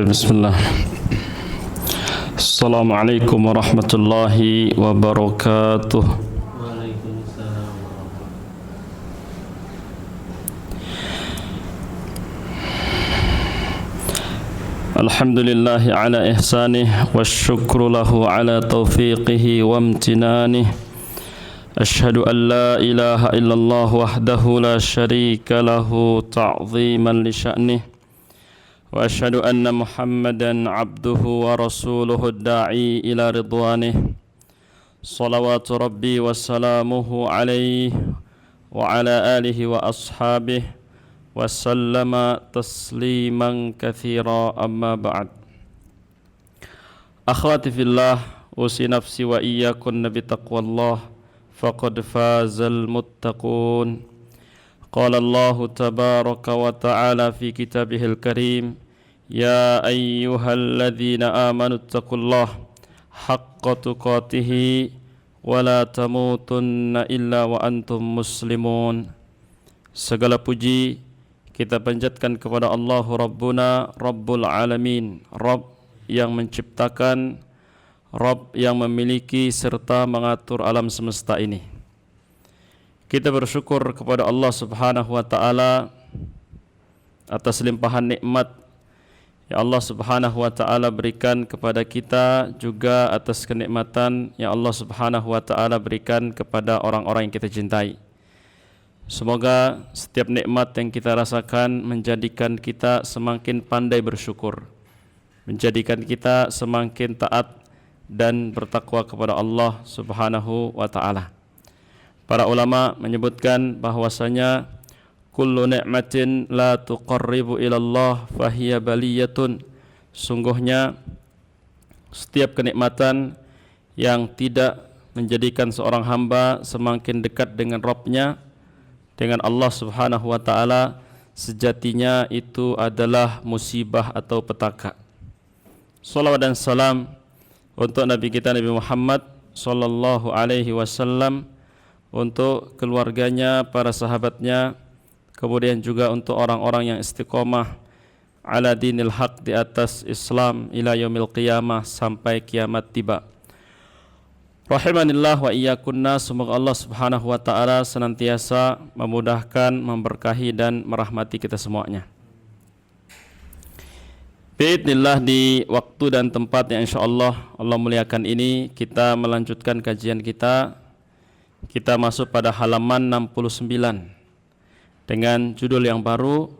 بسم الله. السلام عليكم ورحمة الله وبركاته. الحمد لله على إحسانه والشكر له على توفيقه وامتنانه. أشهد أن لا إله إلا الله وحده لا شريك له تعظيما لشأنه. وأشهد أن محمدا عبده ورسوله الداعي إلى رضوانه. صلوات ربي وسلامه عليه وعلى آله وأصحابه وسلم تسليما كثيرا. أما بعد. أخواتي في الله، أوصي نفسي وإياكن بتقوى الله فقد فاز المتقون. قال الله تبارك وتعالى في كتابه الكريم: يا أيها الذين آمنوا اتقوا الله حق تقاته ولا تموتن إلا وأنتم مسلمون. Segala puji kita panjatkan kepada Allah Rabbuna Rabbul Alamin, Rabb yang menciptakan, Rabb yang memiliki serta mengatur alam semesta ini. Kita bersyukur kepada Allah Subhanahu wa taala atas limpahan nikmat yang Allah Subhanahu wa taala berikan kepada kita, juga atas kenikmatan yang Allah Subhanahu wa taala berikan kepada orang-orang yang kita cintai. Semoga setiap nikmat yang kita rasakan menjadikan kita semakin pandai bersyukur, menjadikan kita semakin taat dan bertakwa kepada Allah Subhanahu wa taala. Para ulama menyebutkan bahwasanya kullu ni'matin la tuqarribu ilallah fahiya baliyatun. Sungguhnya setiap kenikmatan yang tidak menjadikan seorang hamba semakin dekat dengan Rabb-nya, dengan Allah Subhanahu wa taala, sejatinya itu adalah musibah atau petaka. Salawat dan salam untuk Nabi kita Nabi Muhammad sallallahu alaihi wasallam, untuk keluarganya, para sahabatnya, kemudian juga untuk orang-orang yang istiqomah ala dinil haq, di atas Islam ila yaumil qiyamah, sampai kiamat tiba. Rahimanillah wa iyyakunna. Semoga Allah Subhanahu wa taala senantiasa memudahkan, memberkahi dan merahmati kita semuanya. Biidznillah, di waktu dan tempat yang insyaallah Allah muliakan ini, kita melanjutkan kajian kita. Kita masuk pada halaman 69 dengan judul yang baru,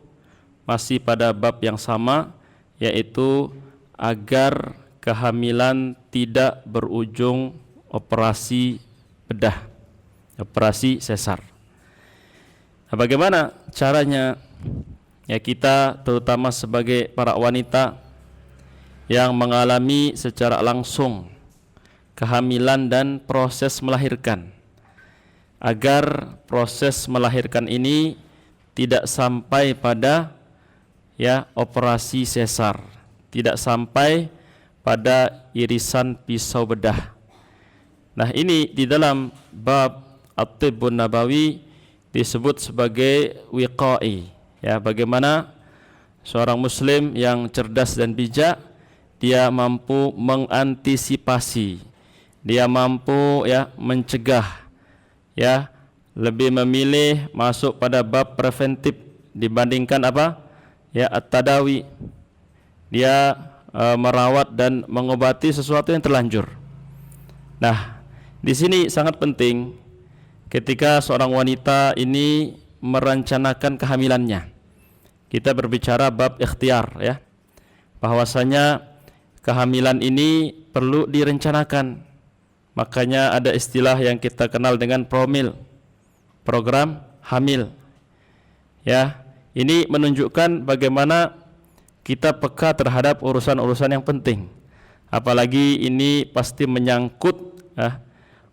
masih pada bab yang sama, yaitu agar kehamilan tidak berujung operasi bedah, operasi sesar. Nah, bagaimana caranya? Ya, kita terutama sebagai para wanita yang mengalami secara langsung kehamilan dan proses melahirkan, agar proses melahirkan ini tidak sampai pada operasi sesar, tidak sampai pada irisan pisau bedah. Nah, ini di dalam bab At-Tibbun Nabawi disebut sebagai wiqai. Ya, bagaimana seorang muslim yang cerdas dan bijak, dia mampu mengantisipasi, dia mampu mencegah, lebih memilih masuk pada bab preventif dibandingkan at-tadawi. Dia merawat dan mengobati sesuatu yang terlanjur. Nah, di sini sangat penting ketika seorang wanita ini merencanakan kehamilannya. Kita berbicara bab ikhtiar, bahwasanya kehamilan ini perlu direncanakan. Makanya ada istilah yang kita kenal dengan promil, program hamil. Ini menunjukkan bagaimana kita peka terhadap urusan-urusan yang penting. Apalagi ini pasti menyangkut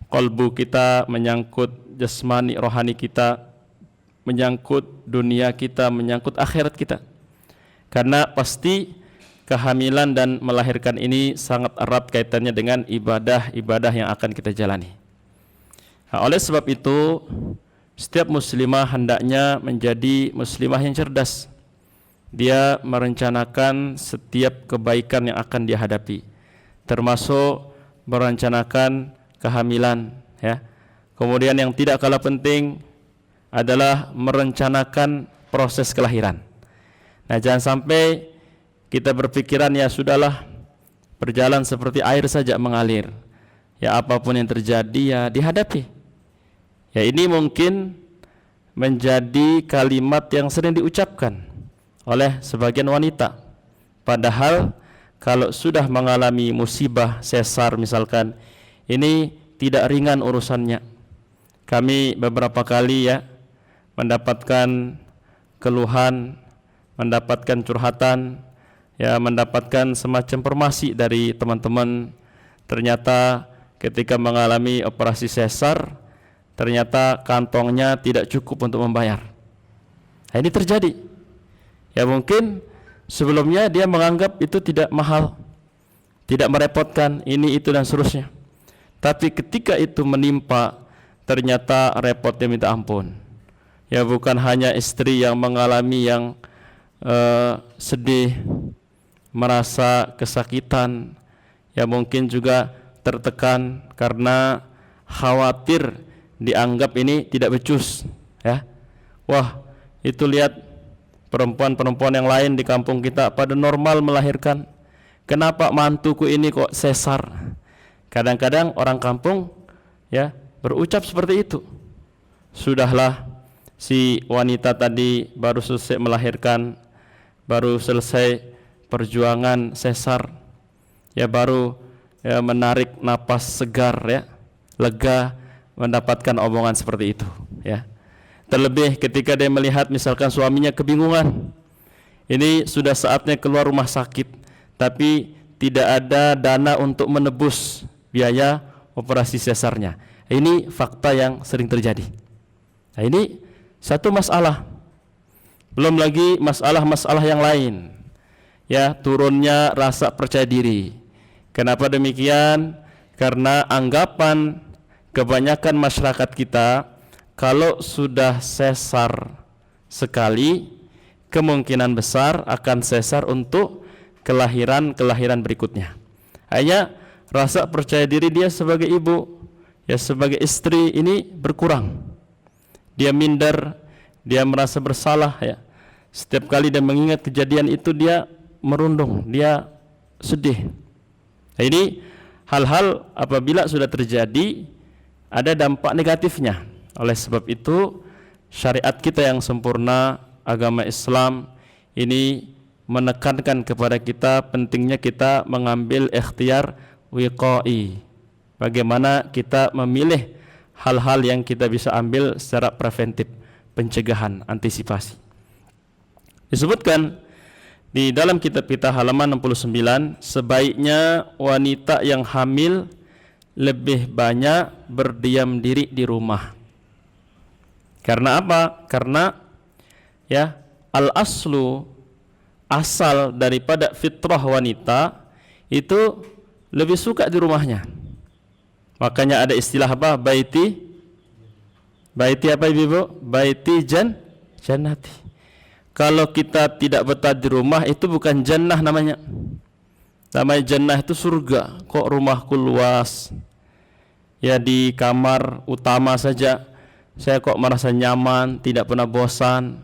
qalbu kita, menyangkut jasmani rohani kita, menyangkut dunia kita, menyangkut akhirat kita. Karena pasti kehamilan dan melahirkan ini sangat erat kaitannya dengan ibadah-ibadah yang akan kita jalani. Nah, oleh sebab itu, setiap muslimah hendaknya menjadi muslimah yang cerdas, dia merencanakan setiap kebaikan yang akan dia hadapi, termasuk merencanakan kehamilan, ya. Kemudian yang tidak kalah penting adalah merencanakan proses kelahiran. Nah, jangan sampai kita berpikiran ya sudahlah, berjalan seperti air saja mengalir. Ya apapun yang terjadi ya dihadapi. Ya ini mungkin menjadi kalimat yang sering diucapkan oleh sebagian wanita. Padahal kalau sudah mengalami musibah sesar misalkan, ini tidak ringan urusannya. Kami beberapa kali ya mendapatkan keluhan, mendapatkan curhatan, ya mendapatkan semacam informasi dari teman-teman. Ternyata ketika mengalami operasi sesar, ternyata kantongnya tidak cukup untuk membayar. Nah, ini terjadi. Ya mungkin sebelumnya dia menganggap itu tidak mahal, tidak merepotkan, ini itu dan seterusnya. Tapi ketika itu menimpa, ternyata repotnya minta ampun. Ya bukan hanya istri yang mengalami yang sedih, merasa kesakitan, ya mungkin juga tertekan karena khawatir dianggap ini tidak becus, ya. Wah, itu lihat perempuan-perempuan yang lain di kampung kita pada normal melahirkan, kenapa mantuku ini kok sesar? Kadang-kadang orang kampung ya berucap seperti itu. Sudahlah, si wanita tadi baru selesai melahirkan, baru selesai perjuangan sesar, ya baru ya menarik napas segar, ya lega mendapatkan omongan seperti itu, ya. Terlebih ketika dia melihat misalkan suaminya kebingungan, ini sudah saatnya keluar rumah sakit tapi tidak ada dana untuk menebus biaya operasi sesarnya. Ini fakta yang sering terjadi. Nah, ini satu masalah. Belum lagi masalah-masalah yang lain. Ya, turunnya rasa percaya diri. Kenapa demikian? Karena anggapan kebanyakan masyarakat kita, kalau sudah sesar sekali, kemungkinan besar akan sesar untuk kelahiran berikutnya. Hanya rasa percaya diri dia sebagai ibu, ya sebagai istri ini berkurang. Dia minder, dia merasa bersalah, ya. Setiap kali dia mengingat kejadian itu dia merundung, dia sedih. Nah, ini hal-hal apabila sudah terjadi ada dampak negatifnya. Oleh sebab itu syariat kita yang sempurna, agama Islam ini menekankan kepada kita pentingnya kita mengambil ikhtiar wiqai. Bagaimana kita memilih hal-hal yang kita bisa ambil secara preventif, pencegahan, antisipasi. Disebutkan di dalam kitab kita halaman 69, sebaiknya wanita yang hamil lebih banyak berdiam diri di rumah. Karena apa? Karena ya al-aslu, asal daripada fitrah wanita itu lebih suka di rumahnya. Makanya ada istilah apa? Baiti apa ibu? Baiti jannati. Kalau kita tidak betah di rumah itu bukan jannah namanya. Namanya jannah itu surga. Kok rumahku luas? Ya di kamar utama saja saya kok merasa nyaman, tidak pernah bosan.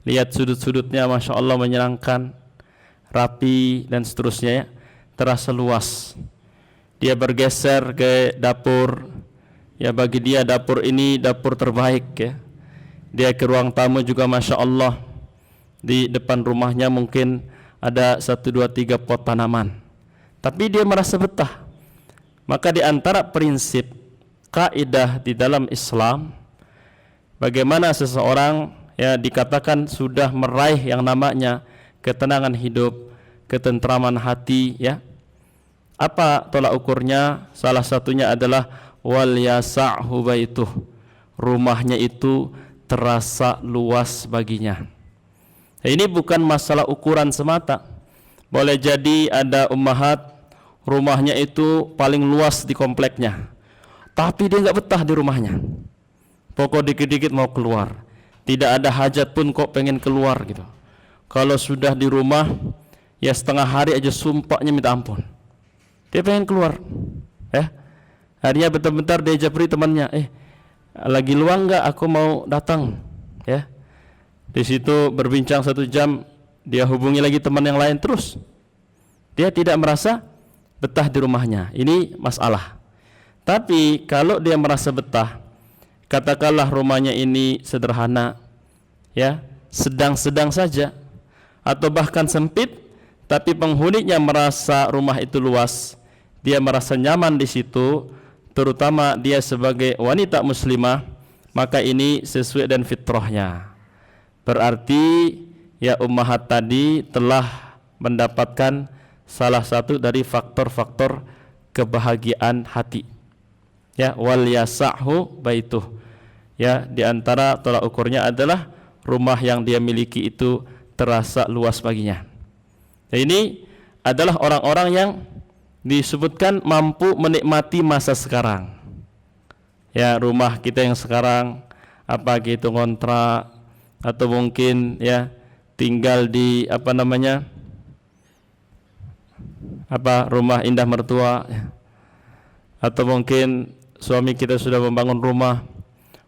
Lihat sudut-sudutnya Masya Allah menyenangkan, rapi dan seterusnya, ya. Terasa luas. Dia bergeser ke dapur, ya bagi dia dapur ini dapur terbaik, ya. Dia ke ruang tamu juga Masya Allah, di depan rumahnya mungkin ada 1, 2, 3 pot tanaman, tapi dia merasa betah. Maka di antara prinsip kaidah di dalam Islam, bagaimana seseorang ya dikatakan sudah meraih yang namanya ketenangan hidup, ketentraman hati, ya. Apa tolak ukurnya? Salah satunya adalah wal yasa'hu baituh, rumahnya itu terasa luas baginya. Nah, ini bukan masalah ukuran semata. Boleh jadi ada ummahat rumahnya itu paling luas di kompleknya, tapi dia nggak betah di rumahnya. Pokok dikit-dikit mau keluar, tidak ada hajat pun kok pengen keluar gitu. kalau sudah di rumah ya setengah hari aja sumpahnya minta ampun. Dia pengen keluar, ya. Harinya bentar-bentar dia japri temannya, lagi luang nggak? Aku mau datang, ya. Di situ berbincang 1 jam, dia hubungi lagi teman yang lain terus. Dia tidak merasa betah di rumahnya. Ini masalah. Tapi kalau dia merasa betah, katakanlah rumahnya ini sederhana, ya, sedang-sedang saja, atau bahkan sempit, tapi penghuninya merasa rumah itu luas, dia merasa nyaman di situ, terutama dia sebagai wanita muslimah, maka ini sesuai dengan fitrahnya. Berarti ya ummahat tadi telah mendapatkan salah satu dari faktor-faktor kebahagiaan hati. Ya, wal yasahu baituh. Ya, di antara tolak ukurnya adalah rumah yang dia miliki itu terasa luas baginya. Nah, ini adalah orang-orang yang disebutkan mampu menikmati masa sekarang. Ya, rumah kita yang sekarang apa gitu ngontrak, atau mungkin ya tinggal di rumah indah mertua, ya. Atau mungkin suami kita sudah membangun rumah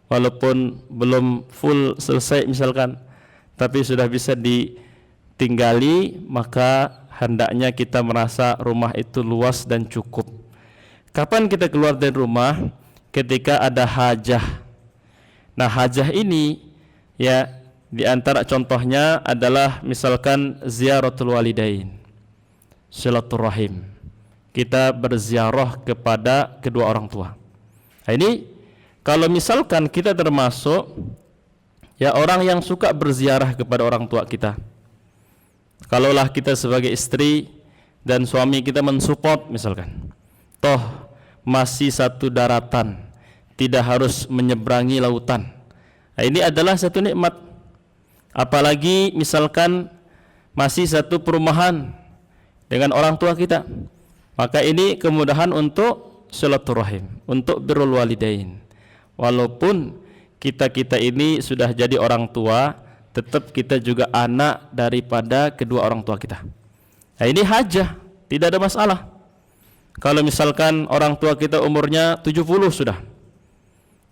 walaupun belum full selesai misalkan, tapi sudah bisa ditinggali, maka hendaknya kita merasa rumah itu luas dan cukup. Kapan kita keluar dari rumah? Ketika ada hajah. Nah, hajah ini ya di antara contohnya adalah misalkan ziyaratul walidain, silaturahim. Kita berziarah kepada kedua orang tua. Nah, ini kalau misalkan kita termasuk ya orang yang suka berziarah kepada orang tua kita. Kalaulah kita sebagai istri dan suami kita mensupport misalkan, toh masih satu daratan, tidak harus menyeberangi lautan. Nah, ini adalah satu nikmat. Apalagi misalkan masih satu perumahan dengan orang tua kita, maka ini kemudahan untuk silaturahim, untuk birrul walidain. Walaupun kita ini sudah jadi orang tua, tetap kita juga anak daripada kedua orang tua kita. Nah, ini hajah, tidak ada masalah. Kalau misalkan orang tua kita umurnya 70 sudah,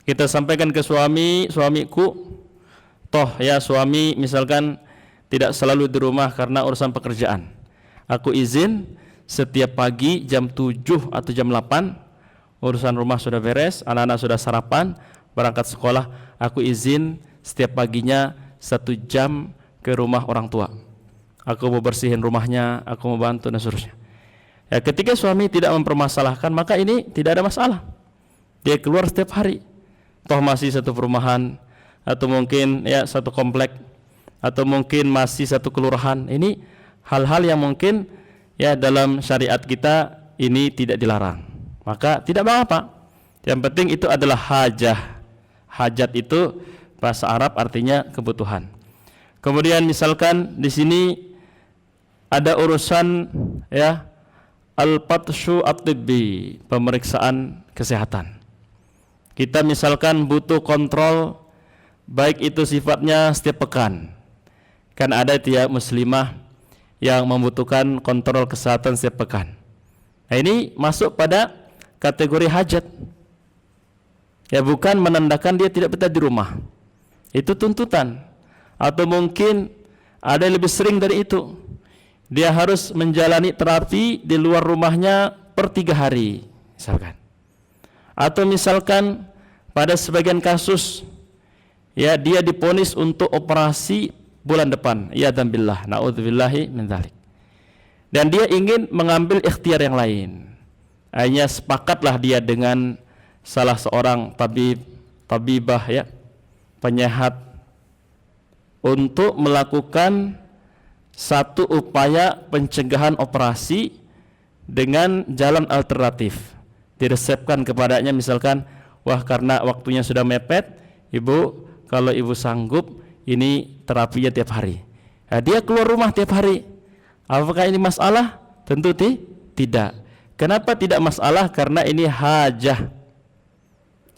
kita sampaikan ke suamiku, toh ya suami misalkan tidak selalu di rumah karena urusan pekerjaan, aku izin setiap pagi jam 7 atau jam 8 urusan rumah sudah beres, anak-anak sudah sarapan, berangkat sekolah, aku izin setiap paginya 1 jam ke rumah orang tua, aku mau bersihin rumahnya, aku mau bantu dan seterusnya. Ya, ketika suami tidak mempermasalahkan, maka ini tidak ada masalah. Dia keluar setiap hari, toh masih satu perumahan, atau mungkin ya satu komplek, atau mungkin masih satu kelurahan. Ini hal-hal yang mungkin ya dalam syariat kita ini tidak dilarang, maka tidak mengapa. Yang penting itu adalah hajah. Hajat itu bahasa Arab artinya kebutuhan. Kemudian misalkan di sini ada urusan ya al-patshu at-tibbi, pemeriksaan kesehatan. Kita misalkan butuh kontrol, baik itu sifatnya setiap pekan. Kan ada tiap muslimah yang membutuhkan kontrol kesehatan setiap pekan. Nah, ini masuk pada kategori hajat. Ya, bukan menandakan dia tidak betah di rumah. Itu tuntutan. Atau mungkin ada yang lebih sering dari itu. Dia harus menjalani terapi di luar rumahnya per 3 hari misalkan. Atau misalkan pada sebagian kasus ya dia diponis untuk operasi bulan depan, ya dan billah, naudzubillahi min dzalik. Dan dia ingin mengambil ikhtiar yang lain. Hanya sepakatlah dia dengan salah seorang tabibah ya, penyehat, untuk melakukan satu upaya pencegahan operasi dengan jalan alternatif. Diresepkan kepadanya misalkan, wah karena waktunya sudah mepet, ibu kalau ibu sanggup ini terapinya tiap hari. Nah, dia keluar rumah tiap hari. Apakah ini masalah? Tentu tidak. Kenapa tidak masalah? Karena ini hajah.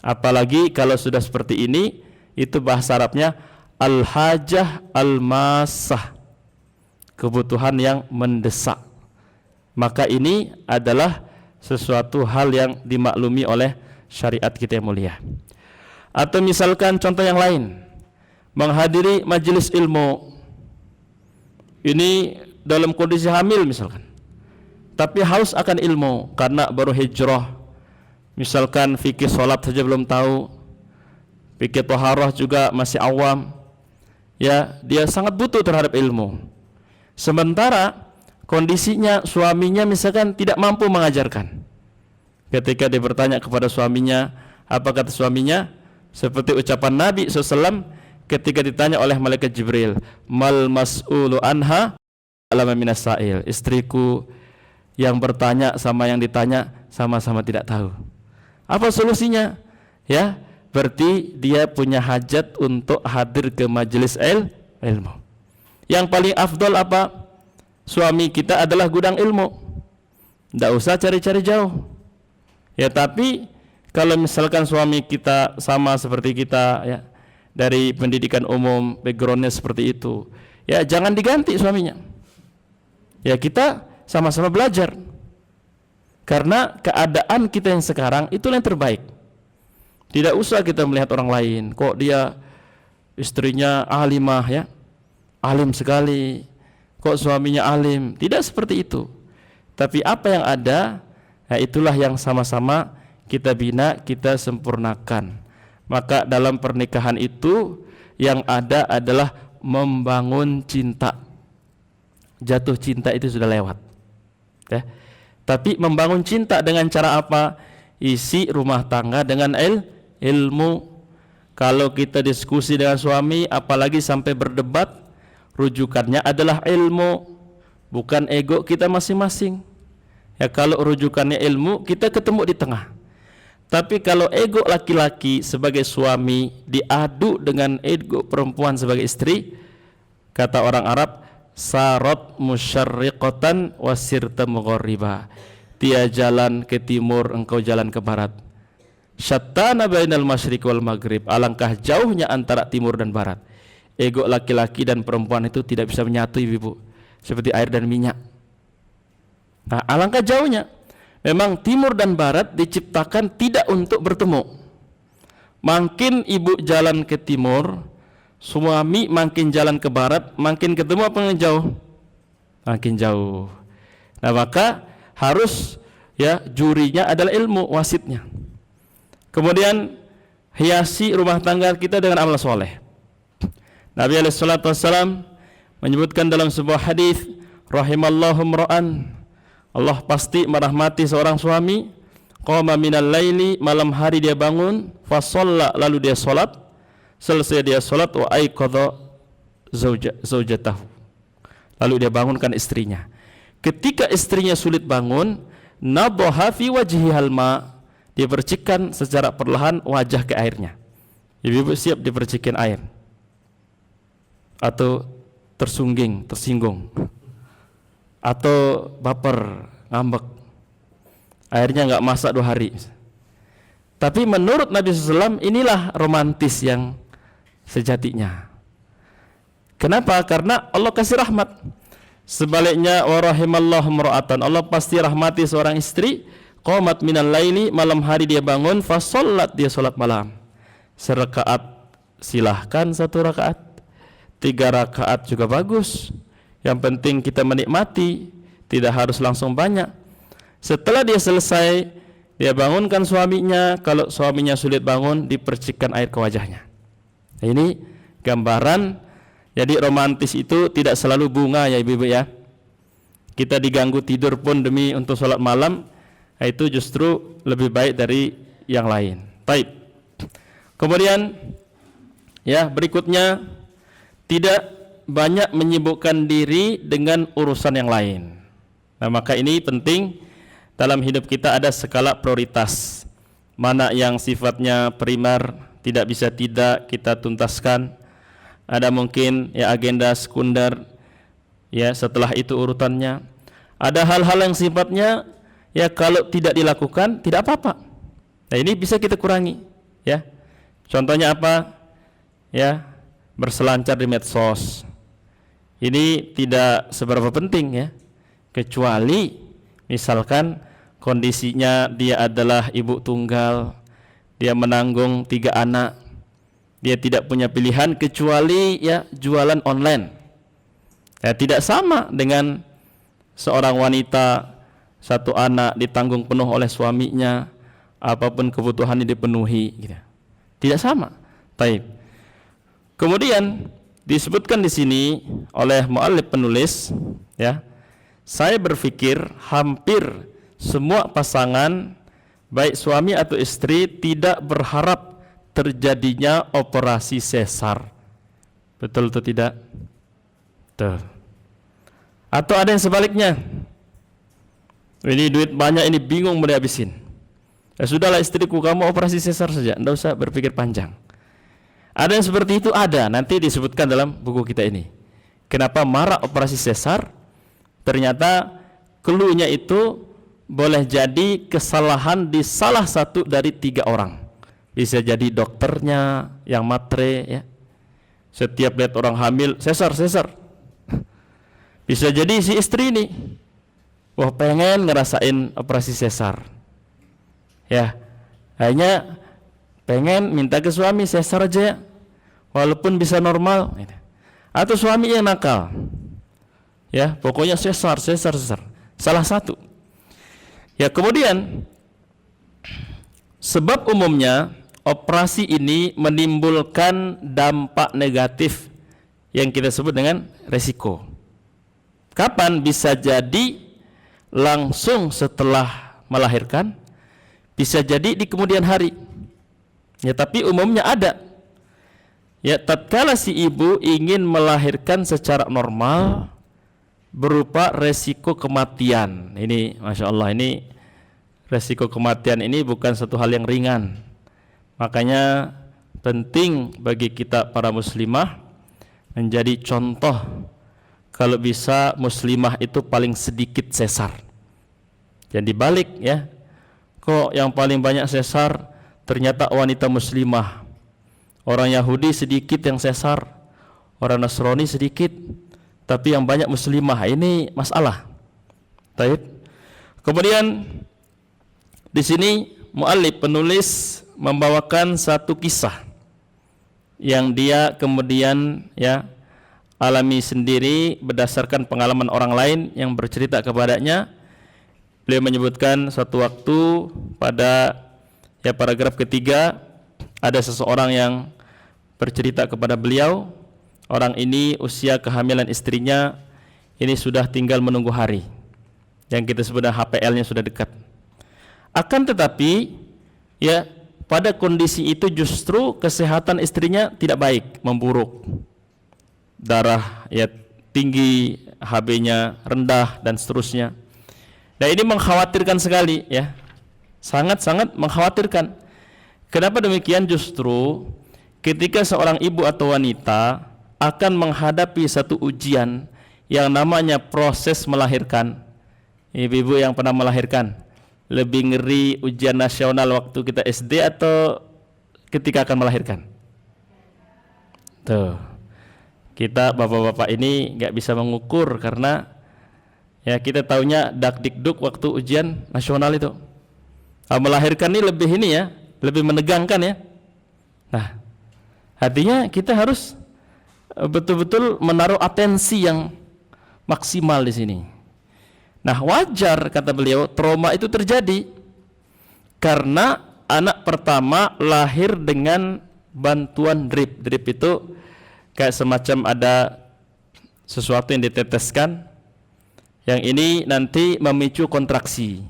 Apalagi kalau sudah seperti ini, itu bahasa Arabnya al-hajah al-masah. kebutuhan yang mendesak. Maka ini adalah sesuatu hal yang dimaklumi oleh syariat kita yang mulia. Atau misalkan contoh yang lain, menghadiri majelis ilmu, ini dalam kondisi hamil misalkan, tapi haus akan ilmu karena baru hijrah, misalkan fikih sholat saja belum tahu, fikih taharah juga masih awam, ya dia sangat butuh terhadap ilmu. Sementara kondisinya suaminya misalkan tidak mampu mengajarkan. Ketika dia bertanya kepada suaminya, apa kata suaminya? Seperti ucapan Nabi SAW ketika ditanya oleh malaikat Jibril, mal mas'ulu anha alama minas sa'il. Istriku yang bertanya sama yang ditanya sama-sama tidak tahu. Apa solusinya? Ya, berarti dia punya hajat untuk hadir ke majelis ilmu. Yang paling afdol apa? Suami kita adalah gudang ilmu. Tidak usah cari-cari jauh. Ya, tapi kalau misalkan suami kita sama seperti kita, ya, dari pendidikan umum, backgroundnya seperti itu, ya jangan diganti suaminya. Ya, kita sama-sama belajar. Karena keadaan kita yang sekarang itulah yang terbaik. Tidak usah kita melihat orang lain, kok dia istrinya alimah, ya, alim sekali, kok suaminya alim. Tidak seperti itu. Tapi apa yang ada, ya itulah yang sama-sama kita bina, kita sempurnakan. Maka dalam pernikahan itu yang ada adalah membangun cinta. Jatuh cinta itu sudah lewat, ya. Tapi membangun cinta dengan cara apa? Isi rumah tangga dengan ilmu. Kalau kita diskusi dengan suami, apalagi sampai berdebat, rujukannya adalah ilmu, bukan ego kita masing-masing. Ya, kalau rujukannya ilmu, kita ketemu di tengah. Tapi kalau ego laki-laki sebagai suami diadu dengan ego perempuan sebagai istri, kata orang Arab, sarat musyarriqatan wasirta mughariba. Dia jalan ke timur, engkau jalan ke barat. Syattana bainal masyriq wal maghrib. Alangkah jauhnya antara timur dan barat. Ego laki-laki dan perempuan itu tidak bisa menyatu, ibu, seperti air dan minyak. Nah, alangkah jauhnya. Memang timur dan barat diciptakan tidak untuk bertemu. Makin ibu jalan ke timur, suami makin jalan ke barat, makin ketemu apa yang jauh? Makin jauh. Nah, maka harus, ya, jurinya adalah ilmu, wasitnya. Kemudian hiasi rumah tangga kita dengan amal soleh. Nabi SAW menyebutkan dalam sebuah hadis, rahimallahu imra'an, Allah pasti merahmati seorang suami, qama minal laili, malam hari dia bangun, fa shalla, lalu dia salat, selesai dia salat, wa aiqadha zaujatahu, lalu dia bangunkan istrinya. Ketika istrinya sulit bangun, nadhaha fi wajhihal ma, dia percikkan secara perlahan wajah ke airnya. Ibu siap dipercikin air atau tersinggung, atau baper, ngambek, airnya nggak masak 2 hari. Tapi menurut Nabi SAW inilah romantis yang sejatinya. Kenapa? Karena Allah kasih rahmat. Sebaliknya, wa rahimallahu imra'atan, Allah pasti rahmati seorang istri, qamat minal laili, malam hari dia bangun, fa shollat, dia salat malam. Serakaat silahkan, 1 rakaat, 3 rakaat juga bagus. Yang penting kita menikmati, tidak harus langsung banyak. Setelah dia selesai, dia bangunkan suaminya. Kalau suaminya sulit bangun, dipercikkan air ke wajahnya. Nah, ini gambaran. Jadi romantis itu tidak selalu bunga, ya ibu-ibu, ya. Kita diganggu tidur pun demi untuk sholat malam, nah itu justru lebih baik dari yang lain. Baik. Kemudian, ya, berikutnya, tidak banyak menyibukkan diri dengan urusan yang lain. Nah, maka ini penting dalam hidup kita ada skala prioritas. Mana yang sifatnya primer, tidak bisa tidak kita tuntaskan. Ada mungkin, ya, agenda sekunder, ya, setelah itu urutannya. Ada hal-hal yang sifatnya, ya, kalau tidak dilakukan tidak apa-apa. Nah, ini bisa kita kurangi, ya. Contohnya apa? Ya, berselancar di medsos. ini tidak seberapa penting ya, kecuali misalkan kondisinya dia adalah ibu tunggal, dia menanggung 3 anak, dia tidak punya pilihan kecuali ya jualan online. Ya, tidak sama dengan seorang wanita 1 anak ditanggung penuh oleh suaminya, apapun kebutuhannya dipenuhi gitu. Tidak sama. Baik. Kemudian disebutkan di sini oleh muallif penulis ya. Saya berpikir hampir semua pasangan baik suami atau istri tidak berharap terjadinya operasi sesar. Betul atau tidak? Betul. Atau ada yang sebaliknya. Ini duit banyak, ini bingung mau dihabisin. Ya sudahlah istriku, kamu operasi sesar saja, tidak usah berpikir panjang. Ada yang seperti itu, ada. Nanti disebutkan dalam buku kita ini. Kenapa marak operasi sesar? Ternyata cluenya itu boleh jadi kesalahan di salah satu dari 3 orang. Bisa jadi dokternya yang matre ya. Setiap lihat orang hamil, sesar. Bisa jadi si istri ini, wah pengen ngerasain operasi sesar. Ya, hanya pengen minta ke suami sesar aja, walaupun bisa normal. Atau suami yang nakal, ya pokoknya sesar. Salah satu. Ya kemudian sebab umumnya operasi ini menimbulkan dampak negatif yang kita sebut dengan resiko. Kapan? Bisa jadi langsung setelah melahirkan, bisa jadi di kemudian hari. Ya, tapi umumnya ada. Ya, tatkala si ibu ingin melahirkan secara normal berupa resiko kematian. Ini Masya Allah, ini resiko kematian ini bukan satu hal yang ringan. Makanya penting bagi kita para muslimah menjadi contoh. Kalau bisa muslimah itu paling sedikit sesar. Jadi balik ya. Kok yang paling banyak sesar ternyata wanita muslimah. Orang Yahudi sedikit yang sesar, orang Nasrani sedikit, tapi yang banyak muslimah. Ini masalah. Baik. Kemudian di sini muallif penulis membawakan satu kisah yang dia kemudian ya alami sendiri berdasarkan pengalaman orang lain yang bercerita kepadanya. Beliau menyebutkan suatu waktu pada ya paragraf ketiga ada seseorang yang bercerita kepada beliau. Orang ini usia kehamilan istrinya ini sudah tinggal menunggu hari, yang kita sebut HPL-nya sudah dekat. Akan tetapi ya pada kondisi itu justru kesehatan istrinya tidak baik, memburuk. Darah ya tinggi, HB-nya rendah dan seterusnya. Nah ini mengkhawatirkan sekali ya, sangat-sangat mengkhawatirkan. Kenapa demikian? Justru ketika seorang ibu atau wanita akan menghadapi satu ujian yang namanya proses melahirkan. Ibu-ibu yang pernah melahirkan, lebih ngeri ujian nasional waktu kita SD atau ketika akan melahirkan? Tuh. Kita bapak-bapak ini nggak bisa mengukur karena ya kita taunya dakdikduk waktu ujian nasional itu. Melahirkan ini ya, lebih menegangkan ya. Nah, artinya kita harus betul-betul menaruh atensi yang maksimal di sini. Nah, wajar kata beliau trauma itu terjadi karena anak pertama lahir dengan bantuan drip. Drip itu kayak semacam ada sesuatu yang diteteskan, yang ini nanti memicu kontraksi.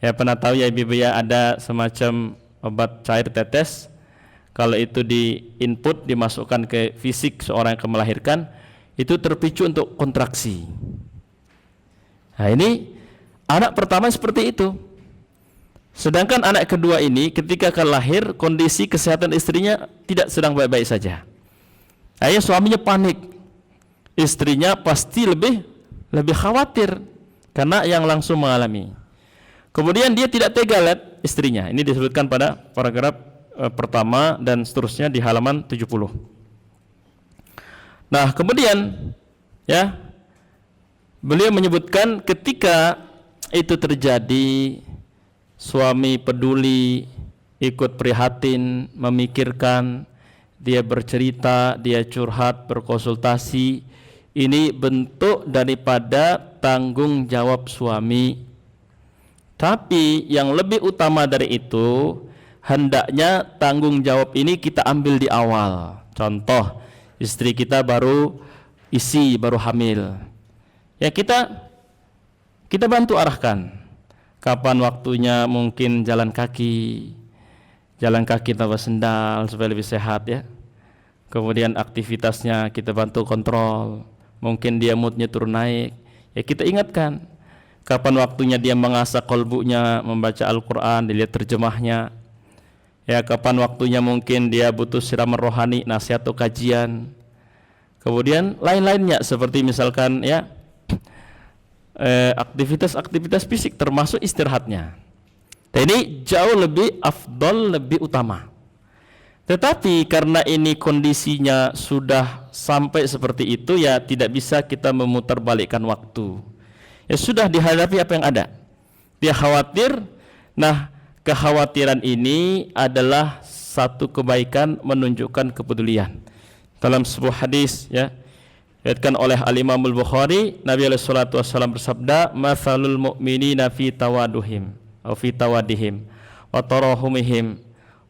Ya pernah tahu ya ibu ya, ada semacam obat cair tetes, kalau itu di input dimasukkan ke fisik seorang yang akan melahirkan, itu terpicu untuk kontraksi. Nah ini anak pertama seperti itu. Sedangkan anak kedua ini ketika akan lahir, kondisi kesehatan istrinya tidak sedang baik-baik saja. Ayah suaminya panik, istrinya pasti lebih khawatir karena yang langsung mengalami. Kemudian dia tidak tega lihat istrinya. Ini disebutkan pada paragraf pertama dan seterusnya di halaman 70. Nah kemudian Ya, beliau menyebutkan ketika itu terjadi, suami peduli, ikut prihatin, memikirkan, dia bercerita, dia curhat, berkonsultasi. Ini bentuk daripada tanggung jawab suami. Tapi yang lebih utama dari itu, hendaknya tanggung jawab ini kita ambil di awal. Contoh, istri kita baru baru hamil. Ya, kita bantu arahkan. Kapan waktunya, mungkin jalan kaki tanpa sendal supaya lebih sehat ya. Kemudian aktivitasnya kita bantu kontrol. Mungkin dia moodnya turun naik, ya kita ingatkan. Kapan waktunya dia mengasah kolbunya, membaca Al-Quran, dilihat terjemahnya. Ya, kapan waktunya mungkin dia butuh siraman rohani, nasihat atau kajian. Kemudian lain-lainnya seperti misalkan ya aktivitas fisik termasuk istirahatnya. Dan ini jauh lebih afdol, lebih utama. Tetapi karena ini kondisinya sudah sampai seperti itu, ya tidak bisa kita memutarbalikkan waktu. Ya sudah, dihadapi apa yang ada. Dia khawatir. Nah, kekhawatiran ini adalah satu kebaikan, menunjukkan kepedulian. Dalam sebuah hadis ya, diriwayatkan oleh Al-Imam Al-Bukhari, Nabi alaihi salatu wasallam bersabda, "Matsalul mu'minina fi tawaduhim atau fi tawadihim wa tarahumihim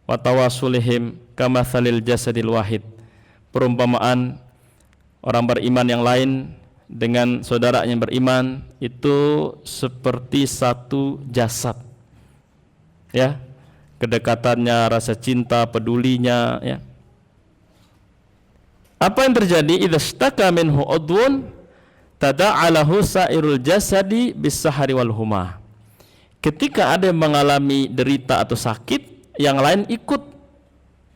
wa tawasulihim kamatsalil jasadil wahid." Perumpamaan orang beriman yang lain dengan saudara yang beriman itu seperti satu jasad. Ya, kedekatannya, rasa cinta, pedulinya ya. Apa yang terjadi? Idza ishtaka minhu udwun tada'alahu sairul jasadi bis-sahari wal huma. Ketika ada yang mengalami derita atau sakit, yang lain ikut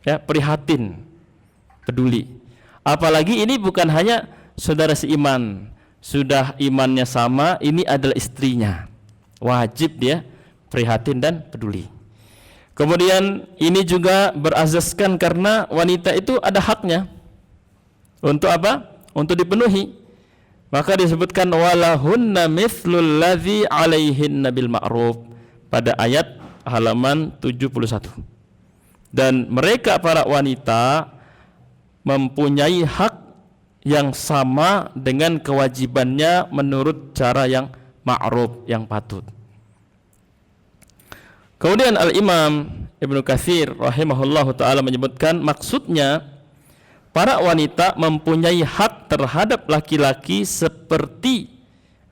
ya, prihatin, peduli. Apalagi ini bukan hanya saudara seiman, sudah imannya sama, ini adalah istrinya. Wajib dia prihatin dan peduli. Kemudian ini juga berazaskan karena wanita itu ada haknya. Untuk apa? Untuk dipenuhi. Maka disebutkan walahunna mithlul ladzi alaihinna bil ma'ruf pada ayat halaman 71. Dan mereka para wanita mempunyai hak yang sama dengan kewajibannya menurut cara yang ma'ruf, yang patut. Kemudian Al-Imam Ibnu Katsir rahimahullahu ta'ala menyebutkan maksudnya para wanita mempunyai hak terhadap laki-laki seperti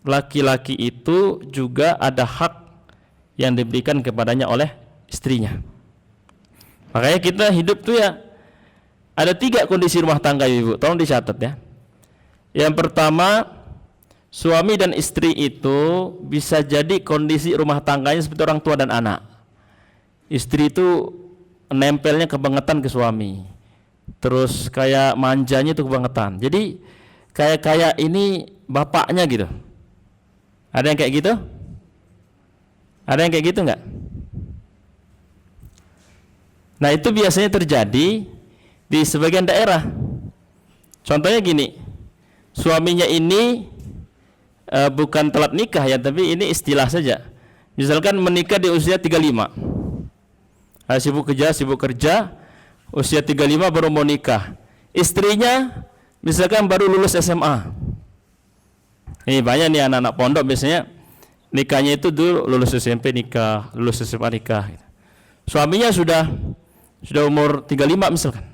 laki-laki itu juga ada hak yang diberikan kepadanya oleh istrinya. Makanya kita hidup tuh ya ada 3 kondisi rumah tangga, Ibu. Tolong dicatat ya. Yang pertama, suami dan istri itu bisa jadi kondisi rumah tangganya seperti orang tua dan anak. Istri itu nempelnya kebangetan ke suami. Terus kayak manjanya itu kebangetan. Jadi kayak ini bapaknya gitu. Ada yang kayak gitu? Ada yang kayak gitu enggak? Nah, itu biasanya terjadi di sebagian daerah. Contohnya gini, suaminya ini bukan telat nikah ya, tapi ini istilah saja. Misalkan menikah di usia 35. Sibuk kerja, usia 35 baru mau nikah. Istrinya misalkan baru lulus SMA. Ini banyak nih anak-anak pondok biasanya nikahnya itu dulu lulus SMP nikah, lulus SMA nikah. Suaminya sudah umur 35 misalkan.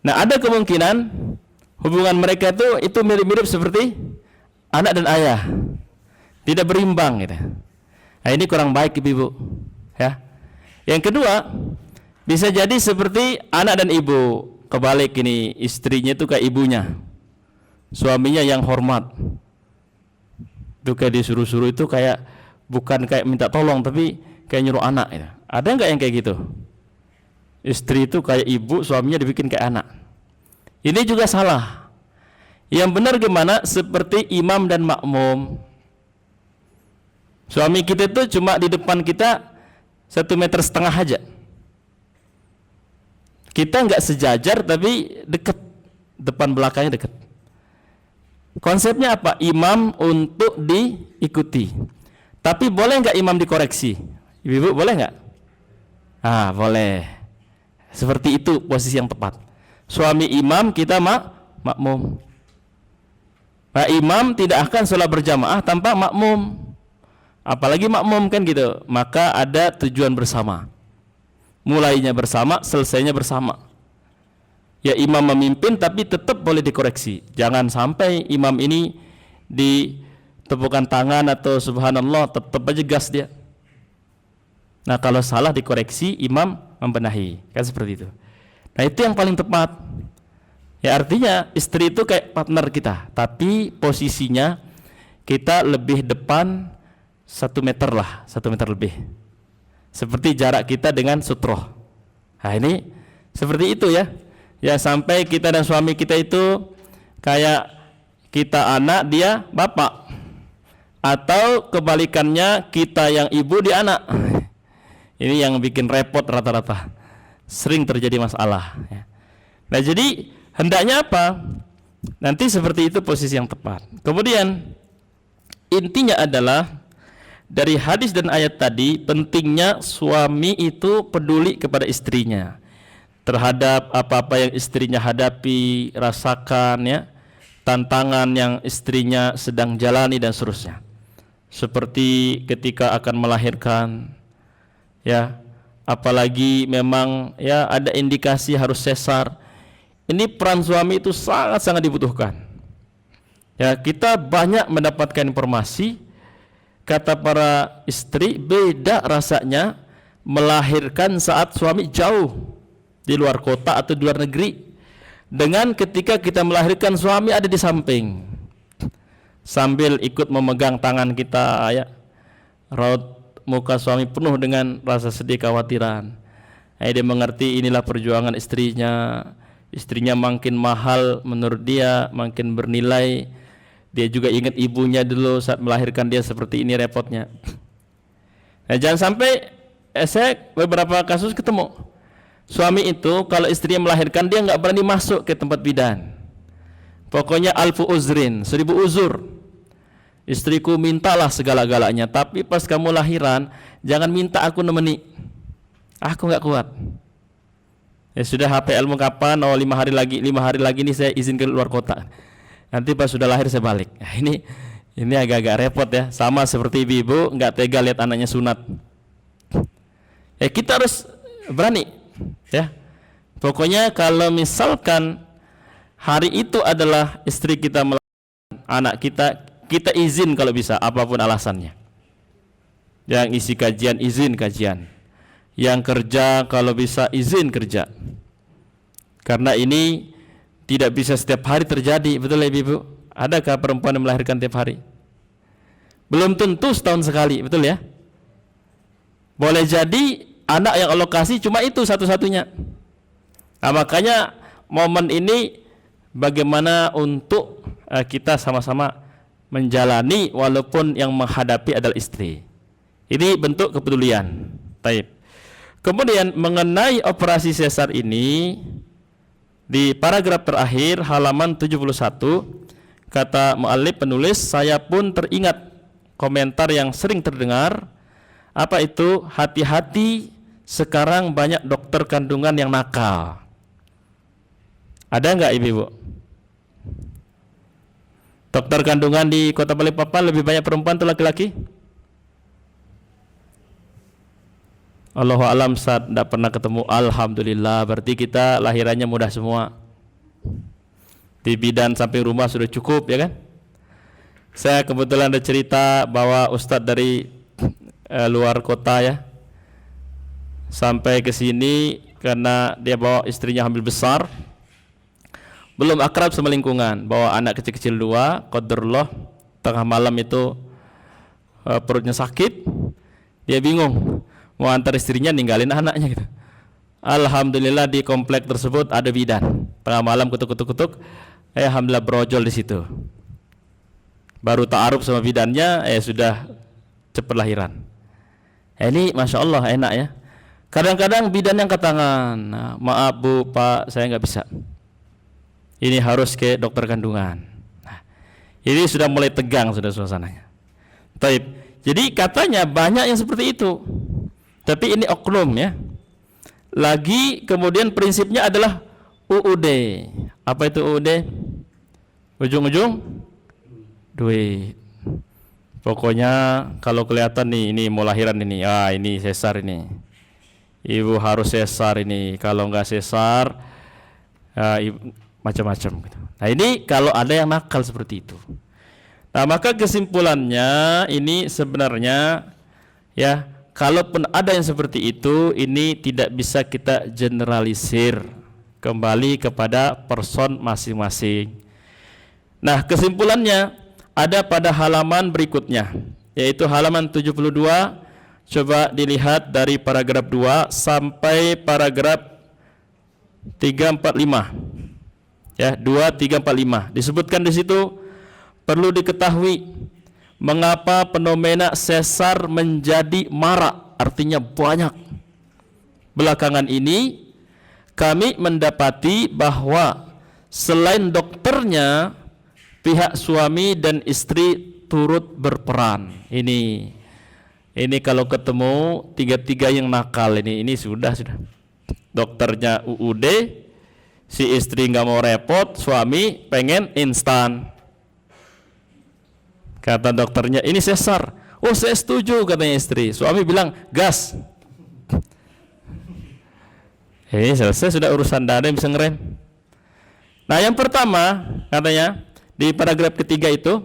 Nah, ada kemungkinan hubungan mereka itu mirip-mirip seperti anak dan ayah. Tidak berimbang gitu. Nah, ini kurang baik Ibu, ya. Yang kedua, bisa jadi seperti anak dan ibu. Kebalik ini, istrinya itu kayak ibunya, suaminya yang hormat. Itu kayak disuruh-suruh, itu kayak bukan kayak minta tolong, tapi kayak nyuruh anak gitu. Ada nggak yang kayak gitu? Istri itu kayak ibu, suaminya dibikin kayak anak. Ini juga salah. Yang benar gimana? Seperti imam dan makmum. Suami kita itu cuma di depan kita 1,5 meter aja. Kita nggak sejajar tapi dekat, depan belakangnya dekat. Konsepnya apa? Imam untuk diikuti. Tapi boleh nggak imam dikoreksi? Ibu-ibu boleh nggak? Boleh. Seperti itu posisi yang tepat. Suami imam, kita makmum. Nah, imam tidak akan sholat berjamaah tanpa makmum. Apalagi makmum kan gitu. Maka ada tujuan bersama. Mulainya bersama, selesainya bersama. Ya imam memimpin tapi tetap boleh dikoreksi. Jangan sampai imam ini ditepukan tangan atau subhanallah tetap aja gas dia. Nah kalau salah dikoreksi, imam membenahi. Kan seperti itu. Nah itu yang paling tepat. Ya artinya istri itu kayak partner kita, tapi posisinya kita lebih depan 1 meter lah, 1 meter lebih. Seperti jarak kita dengan sutroh. Nah ini seperti itu ya. Ya sampai kita dan suami kita itu kayak kita anak, dia bapak. Atau kebalikannya, kita yang ibu, dia anak. Ini yang bikin repot rata-rata. Sering terjadi masalah ya. Nah jadi hendaknya apa? Nanti seperti itu posisi yang tepat. Kemudian intinya adalah dari hadis dan ayat tadi, pentingnya suami itu peduli kepada istrinya terhadap apa-apa yang istrinya hadapi, rasakan ya, tantangan yang istrinya sedang jalani dan seterusnya. Seperti ketika akan melahirkan ya, apalagi memang ya ada indikasi harus sesar. Ini peran suami itu sangat-sangat dibutuhkan. Ya, kita banyak mendapatkan informasi, kata para istri, beda rasanya melahirkan saat suami jauh di luar kota atau di luar negeri dengan ketika kita melahirkan suami ada di samping sambil ikut memegang tangan kita ya. Raut muka suami penuh dengan rasa sedih, kekhawatiran. Dia mengerti inilah perjuangan istrinya. Istrinya makin mahal menurut dia, makin bernilai. Dia juga ingat ibunya dulu saat melahirkan dia seperti ini repotnya. Nah, jangan sampai saya beberapa kasus ketemu suami itu kalau istrinya melahirkan dia nggak berani masuk ke tempat bidan. Pokoknya alfu uzrin, 1000 uzur. Istriku mintalah segala-galanya, tapi pas kamu lahiran jangan minta aku nemeni. Aku nggak kuat. Ya sudah, HPL mau kapan? 5 hari lagi nih saya izin ke luar kota. Nanti pas sudah lahir saya balik. Nah, ini agak-agak repot ya. Sama seperti ibu-ibu nggak tega lihat anaknya sunat. Ya kita harus berani. Ya, pokoknya kalau misalkan hari itu adalah istri kita melahirkan anak kita, kita izin kalau bisa, apapun alasannya. Yang isi kajian izin kajian, yang kerja kalau bisa izin kerja, karena ini tidak bisa setiap hari terjadi. Betul ya ibu? Adakah perempuan yang melahirkan tiap hari? Belum tentu setahun sekali, betul ya? Boleh jadi anak yang alokasi cuma itu satu-satunya. Nah, makanya momen ini bagaimana untuk kita sama-sama menjalani walaupun yang menghadapi adalah istri. Ini bentuk kepedulian. Baik. Kemudian mengenai operasi sesar ini, di paragraf terakhir halaman 71 kata muallif penulis, saya pun teringat komentar yang sering terdengar. Apa itu? Hati-hati, sekarang banyak dokter kandungan yang nakal. Ada nggak ibu-ibu? Dokter kandungan di Kota Balikpapan lebih banyak perempuan atau laki-laki? Allahu alam, saat tidak pernah ketemu. Alhamdulillah, berarti kita lahirannya mudah semua. Di bidan samping rumah sudah cukup ya kan? Saya kebetulan ada cerita bahwa ustadz dari luar kota ya, sampai ke sini karena dia bawa istrinya hamil besar, belum akrab sama lingkungan, bawa anak kecil-kecil 2, qadarullah tengah malam itu perutnya sakit, dia bingung mau antar istrinya ninggalin anaknya gitu. Alhamdulillah di komplek tersebut ada bidan, tengah malam kutuk-kutuk, alhamdulillah brojol di situ. Baru ta'aruf sama bidannya, sudah cepat lahiran. Ini masya Allah enak ya. Kadang-kadang bidan yang ke tangan, nah, maaf bu, pak, saya nggak bisa. Ini harus ke dokter kandungan. Nah, Ini sudah mulai tegang sudah suasananya. Taib. Jadi katanya banyak yang seperti itu. Tapi ini oknum ya. Lagi kemudian prinsipnya adalah UUD. Apa itu UUD? Ujung-ujung duit. Pokoknya kalau kelihatan nih ini mau lahiran ini, ini sesar ini. Ibu harus sesar ini. Kalau enggak sesar macam-macam gitu. Nah, ini kalau ada yang nakal seperti itu. Nah, maka kesimpulannya ini sebenarnya ya, kalaupun ada yang seperti itu, ini tidak bisa kita generalisir, kembali kepada person masing-masing. Nah, kesimpulannya ada pada halaman berikutnya, yaitu halaman 72. Coba dilihat dari paragraf 2 sampai paragraf 345. Ya, 2, 3, 4, 5. Disebutkan di situ, perlu diketahui mengapa fenomena sesar menjadi marak, artinya banyak. Belakangan ini kami mendapati bahwa selain dokternya, pihak suami dan istri turut berperan. Ini kalau ketemu tiga-tiga yang nakal ini sudah. Dokternya UUD, si istri nggak mau repot, suami pengen instan. Kata dokternya, ini sesar. Oh, saya setuju, katanya istri. Suami bilang, gas. Selesai sudah urusan, tidak ada yang bisa ngerem. Nah, yang pertama katanya di paragraf ketiga itu,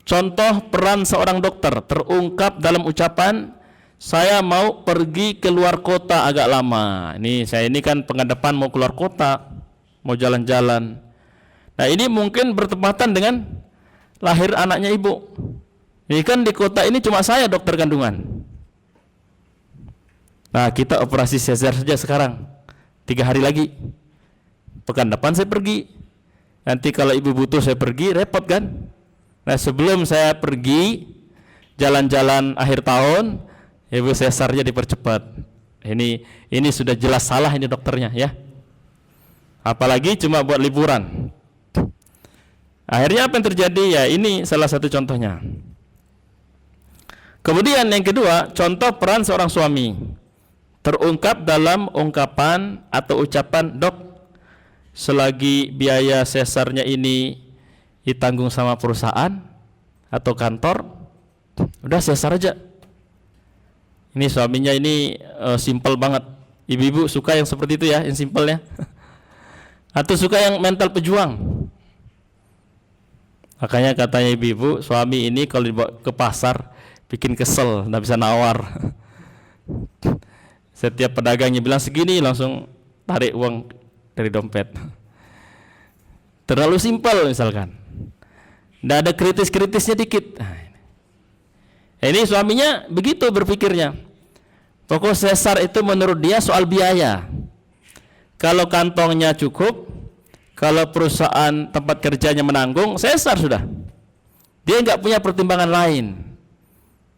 contoh peran seorang dokter terungkap dalam ucapan, saya mau pergi keluar kota agak lama. Saya ini kan pengadapan mau keluar kota, mau jalan-jalan. Nah, ini mungkin bertepatan dengan lahir anaknya ibu. Ini kan di kota ini cuma saya dokter kandungan. Nah, kita operasi sesar saja sekarang, 3 hari lagi. Pekan depan saya pergi. Nanti kalau ibu butuh saya pergi, repot kan? Nah, sebelum saya pergi jalan-jalan akhir tahun, ibu sesarnya dipercepat. Ini sudah jelas salah ini dokternya ya. Apalagi cuma buat liburan. Akhirnya apa yang terjadi? Ya, ini salah satu contohnya. Kemudian yang kedua, contoh peran seorang suami terungkap dalam ungkapan atau ucapan, dok, selagi biaya sesarnya ini ditanggung sama perusahaan atau kantor, udah sesar aja. Ini suaminya ini simple banget. Ibu-ibu suka yang seperti itu ya, yang simple ya. Atau suka yang mental pejuang. Makanya katanya ibu-ibu, suami ini kalau dibawa ke pasar bikin kesel, nggak bisa nawar. Setiap pedagangnya bilang segini, langsung tarik uang dari dompet. Terlalu simpel misalkan, nggak ada kritis-kritisnya dikit. Ini suaminya begitu berpikirnya. Pokok sesar itu menurut dia soal biaya. Kalau kantongnya cukup, kalau perusahaan tempat kerjanya menanggung, sesar sudah. Dia nggak punya pertimbangan lain.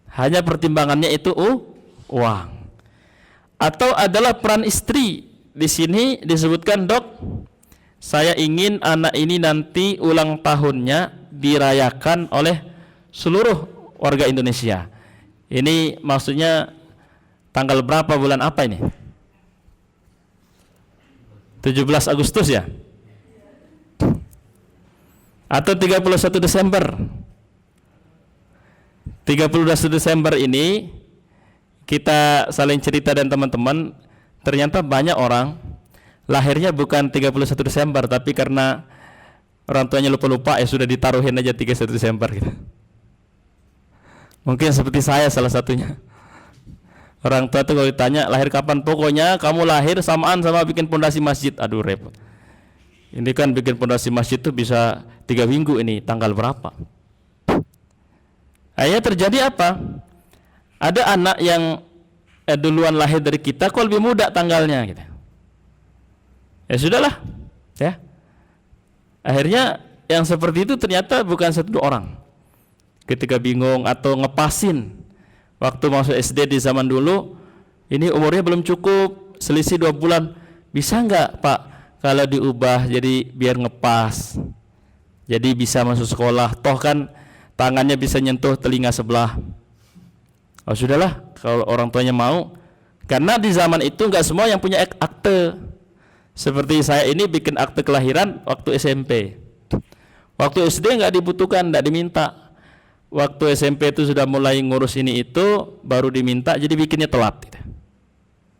Hanya pertimbangannya itu uang. Atau adalah peran istri. Di sini disebutkan, dok, saya ingin anak ini nanti ulang tahunnya dirayakan oleh seluruh warga Indonesia. Ini maksudnya tanggal berapa, bulan apa ini? 17 Agustus ya? Atau 31 Desember? 31 Desember ini kita saling cerita dan teman-teman, ternyata banyak orang lahirnya bukan 31 Desember, tapi karena orang tuanya lupa-lupa, sudah ditaruhin aja 31 Desember gitu. Mungkin seperti saya salah satunya. Orang tua tuh kalau ditanya lahir kapan, pokoknya kamu lahir samaan sama bikin pondasi masjid. Aduh, repot. Ini kan bikin pondasi masjid tuh bisa 3 minggu, ini tanggal berapa? Akhirnya terjadi apa? Ada anak yang duluan lahir dari kita, kok lebih muda tanggalnya gitu. Ya sudahlah, ya. Akhirnya yang seperti itu ternyata bukan satu orang. Ketika bingung atau ngepasin, waktu masuk SD di zaman dulu, ini umurnya belum cukup, selisih 2 bulan, bisa nggak Pak kalau diubah jadi biar ngepas? Jadi bisa masuk sekolah, toh kan tangannya bisa nyentuh telinga sebelah. Oh sudahlah, kalau orang tuanya mau. Karena di zaman itu nggak semua yang punya akte. Seperti saya ini bikin akte kelahiran waktu SMP. Waktu SD nggak dibutuhkan, nggak diminta. Waktu SMP itu sudah mulai ngurus ini itu, baru diminta, jadi bikinnya telat.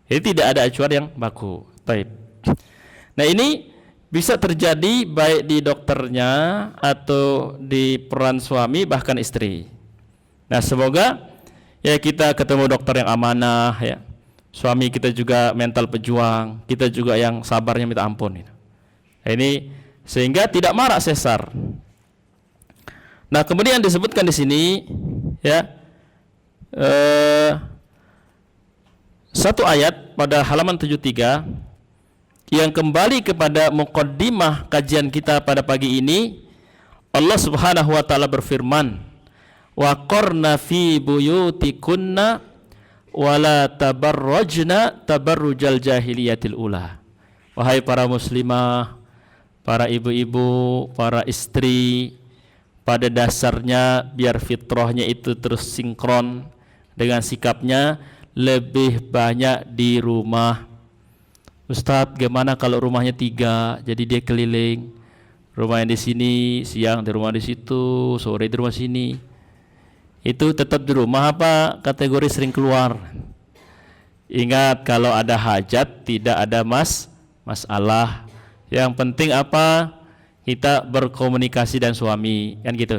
Jadi tidak ada acuan yang baku. Baik. Nah ini bisa terjadi baik di dokternya atau di peran suami bahkan istri. Nah semoga ya kita ketemu dokter yang amanah ya. Suami kita juga mental pejuang, kita juga yang sabarnya minta ampun. Nah, ini sehingga tidak marak sesar. Nah kemudian disebutkan di sini ya satu ayat pada halaman 73 yang kembali kepada muqaddimah kajian kita pada pagi ini. Allah Subhanahu wa taala berfirman, wa qarna fi buyutikunna wala tabarrajna tabarrujal jahiliyatil ula. Wahai para muslimah, para ibu-ibu, para istri, pada dasarnya biar fitrahnya itu terus sinkron dengan sikapnya, lebih banyak di rumah. Ustadz, gimana kalau rumahnya 3, jadi dia keliling, rumahnya di sini, siang di rumah di situ, sore di rumah sini. Itu tetap di rumah apa kategori sering keluar? Ingat, kalau ada hajat tidak ada masalah. Yang penting apa? Kita berkomunikasi dan suami, kan gitu.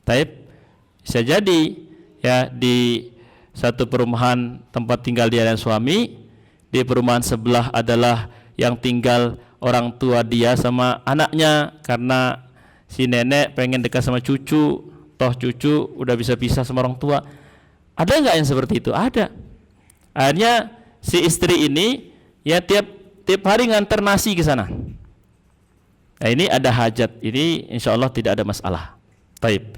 Taib, bisa jadi ya di satu perumahan tempat tinggal dia dan suami, di perumahan sebelah adalah yang tinggal orang tua dia sama anaknya, karena si nenek pengen dekat sama cucu, toh cucu udah bisa pisah sama orang tua. Ada nggak yang seperti itu? Ada. Akhirnya si istri ini ya tiap hari nganter nasi ke sana. Nah ini ada hajat, ini insya Allah tidak ada masalah. Taib.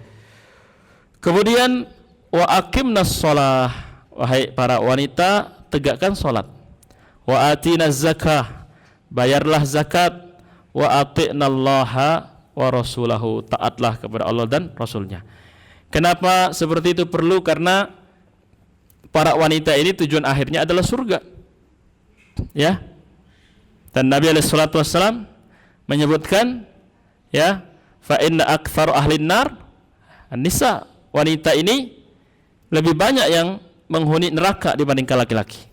Kemudian wa aqimnas shalah, wahai para wanita tegakkan salat. Wa atinaz zakah, bayarlah zakat. Wa ati'nallaha wa rasulahu, taatlah kepada Allah dan Rasulnya. Kenapa seperti itu perlu? Karena para wanita ini tujuan akhirnya adalah surga. Ya. Dan Nabi alaihi salatu wassalam menyebutkan ya, fa inna aktsaru ahlin nar an-nisa, wanita ini lebih banyak yang menghuni neraka dibandingkan laki-laki.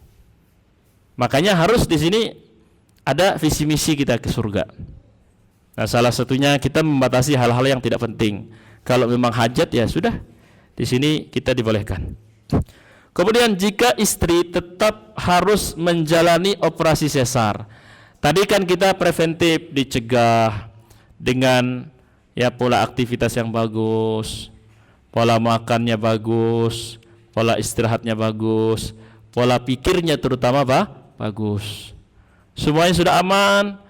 Makanya harus di sini ada visi misi kita ke surga. Nah, salah satunya kita membatasi hal-hal yang tidak penting. Kalau memang hajat ya sudah, di sini kita dibolehkan. Kemudian jika istri tetap harus menjalani operasi sesar, tadi kan kita preventif, dicegah dengan ya pola aktivitas yang bagus, pola makannya bagus, pola istirahatnya bagus, pola pikirnya terutama bagus. Semuanya sudah aman,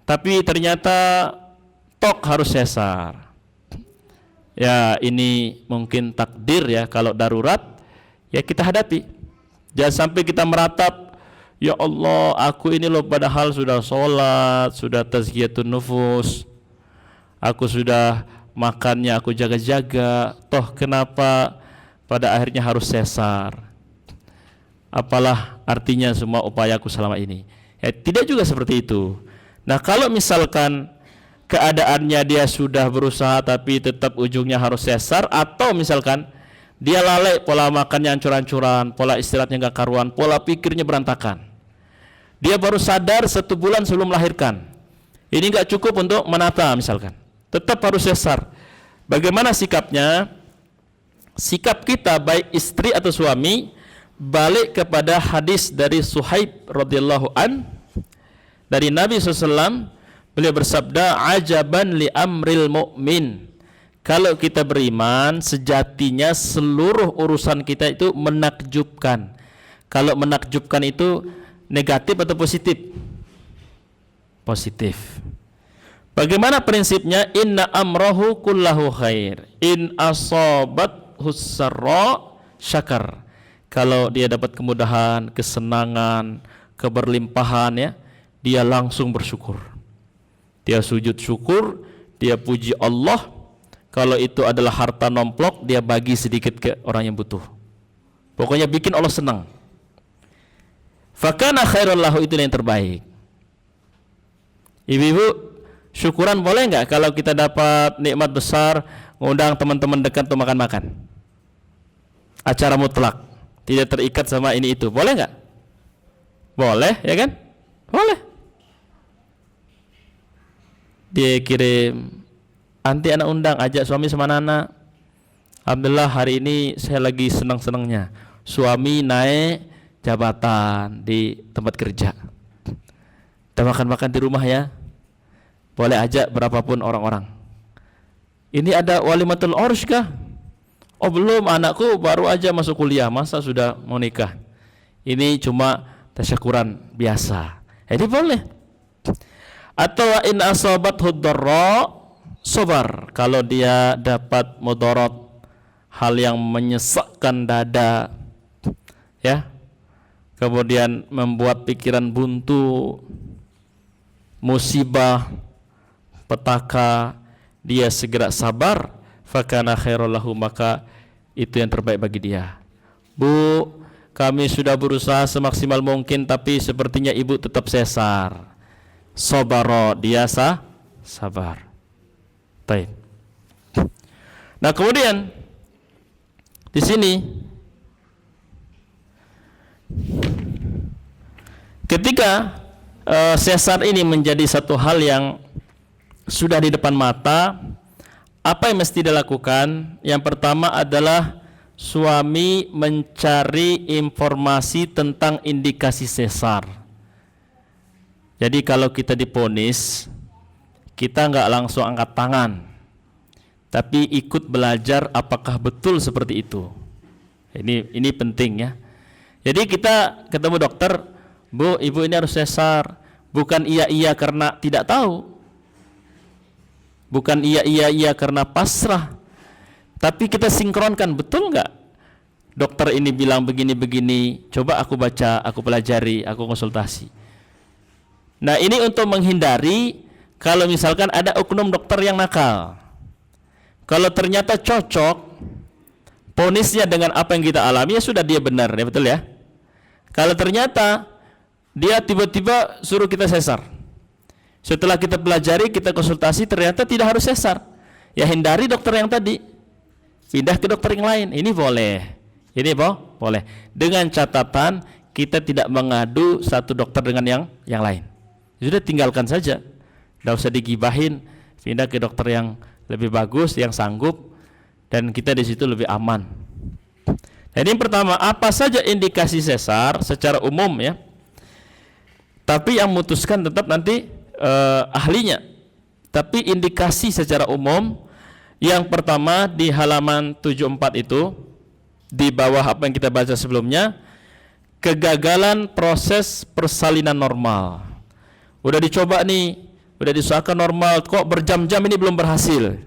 tapi ternyata tok harus sesar. Ya ini mungkin takdir ya, kalau darurat ya kita hadapi. Jangan sampai kita meratap, ya Allah, aku ini loh padahal sudah sholat, sudah tazkiyatun nufus, aku sudah makannya aku jaga-jaga, toh kenapa pada akhirnya harus sesar? Apalah artinya semua upayaku selama ini? Ya, tidak juga seperti itu. Nah kalau misalkan keadaannya dia sudah berusaha tapi tetap ujungnya harus sesar, atau misalkan dia lalai, pola makannya ancur-ancuran, pola istirahatnya gak karuan, pola pikirnya berantakan, dia baru sadar 1 bulan sebelum melahirkan, ini gak cukup untuk menata misalkan, tetap harus sesar. Bagaimana sikapnya? Sikap kita baik istri atau suami balik kepada hadis dari Suhaib radhiyallahu an, dari Nabi SAW. Beliau bersabda, ajaban li amril mu'min, kalau kita beriman sejatinya seluruh urusan kita itu menakjubkan. Kalau menakjubkan itu negatif atau positif? Positif. Bagaimana prinsipnya? Inna amrahu kullahu khair, in asobat husarra syakar. Kalau dia dapat kemudahan, kesenangan, keberlimpahan ya, dia langsung bersyukur. Dia sujud syukur, dia puji Allah. Kalau itu adalah harta nomplok, dia bagi sedikit ke orang yang butuh. Pokoknya bikin Allah senang. Fakana khairul lahu, itu yang terbaik. Ibu-ibu, syukuran boleh nggak kalau kita dapat nikmat besar, ngundang teman-teman dekat untuk makan-makan? Acara mutlak, tidak terikat sama ini itu, boleh nggak? Boleh, ya kan? Boleh. Dia kirim, "Anti anak undang, ajak suami sama anak. Alhamdulillah hari ini saya lagi senang-senangnya. Suami naik jabatan di tempat kerja. Kita makan-makan di rumah ya. Boleh ajak berapapun orang-orang. Ini ada walimatul ursh kah? Oh belum, anakku baru aja masuk kuliah, masa sudah mau nikah? Ini cuma tasyakuran biasa." Jadi boleh. Atau in asobat huddarra sabar, kalau dia dapat mudarat, hal yang menyesakkan dada, ya, kemudian membuat pikiran buntu, musibah, petaka, dia segera sabar, fakana khairul lahu, maka itu yang terbaik bagi dia. Bu, kami sudah berusaha semaksimal mungkin tapi sepertinya ibu tetap sesar. Sabaro, dia sabar. Baik. Nah, kemudian di sini ketika sesar ini menjadi satu hal yang sudah di depan mata, apa yang mesti dilakukan? Yang pertama adalah suami mencari informasi tentang indikasi sesar. Jadi kalau kita diponis, kita nggak langsung angkat tangan, tapi ikut belajar apakah betul seperti itu. Ini penting ya. Jadi kita ketemu dokter, "Bu, ibu ini harus sesar." Bukan iya karena tidak tahu, bukan iya karena pasrah, tapi kita sinkronkan, betul nggak dokter ini bilang begini, coba aku baca, aku pelajari, aku konsultasi. Nah, ini untuk menghindari kalau misalkan ada oknum dokter yang nakal. Kalau ternyata cocok ponisnya dengan apa yang kita alami, ya sudah, dia benar, ya betul ya. Kalau ternyata dia tiba-tiba suruh kita sesar, setelah kita pelajari, kita konsultasi, ternyata tidak harus sesar, ya hindari dokter yang tadi, pindah ke dokter yang lain. Ini boleh, ini boleh, dengan catatan kita tidak mengadu satu dokter dengan yang lain. Sudah, tinggalkan saja, tidak usah digibahin, pindah ke dokter yang lebih bagus, yang sanggup, dan kita di situ lebih aman. Jadi yang pertama, apa saja indikasi sesar secara umum ya, tapi yang memutuskan tetap nanti ahlinya. Tapi indikasi secara umum, yang pertama di halaman 74 itu, di bawah apa yang kita baca sebelumnya, kegagalan proses persalinan normal. Udah dicoba nih, udah diusahakan normal, kok berjam-jam ini belum berhasil.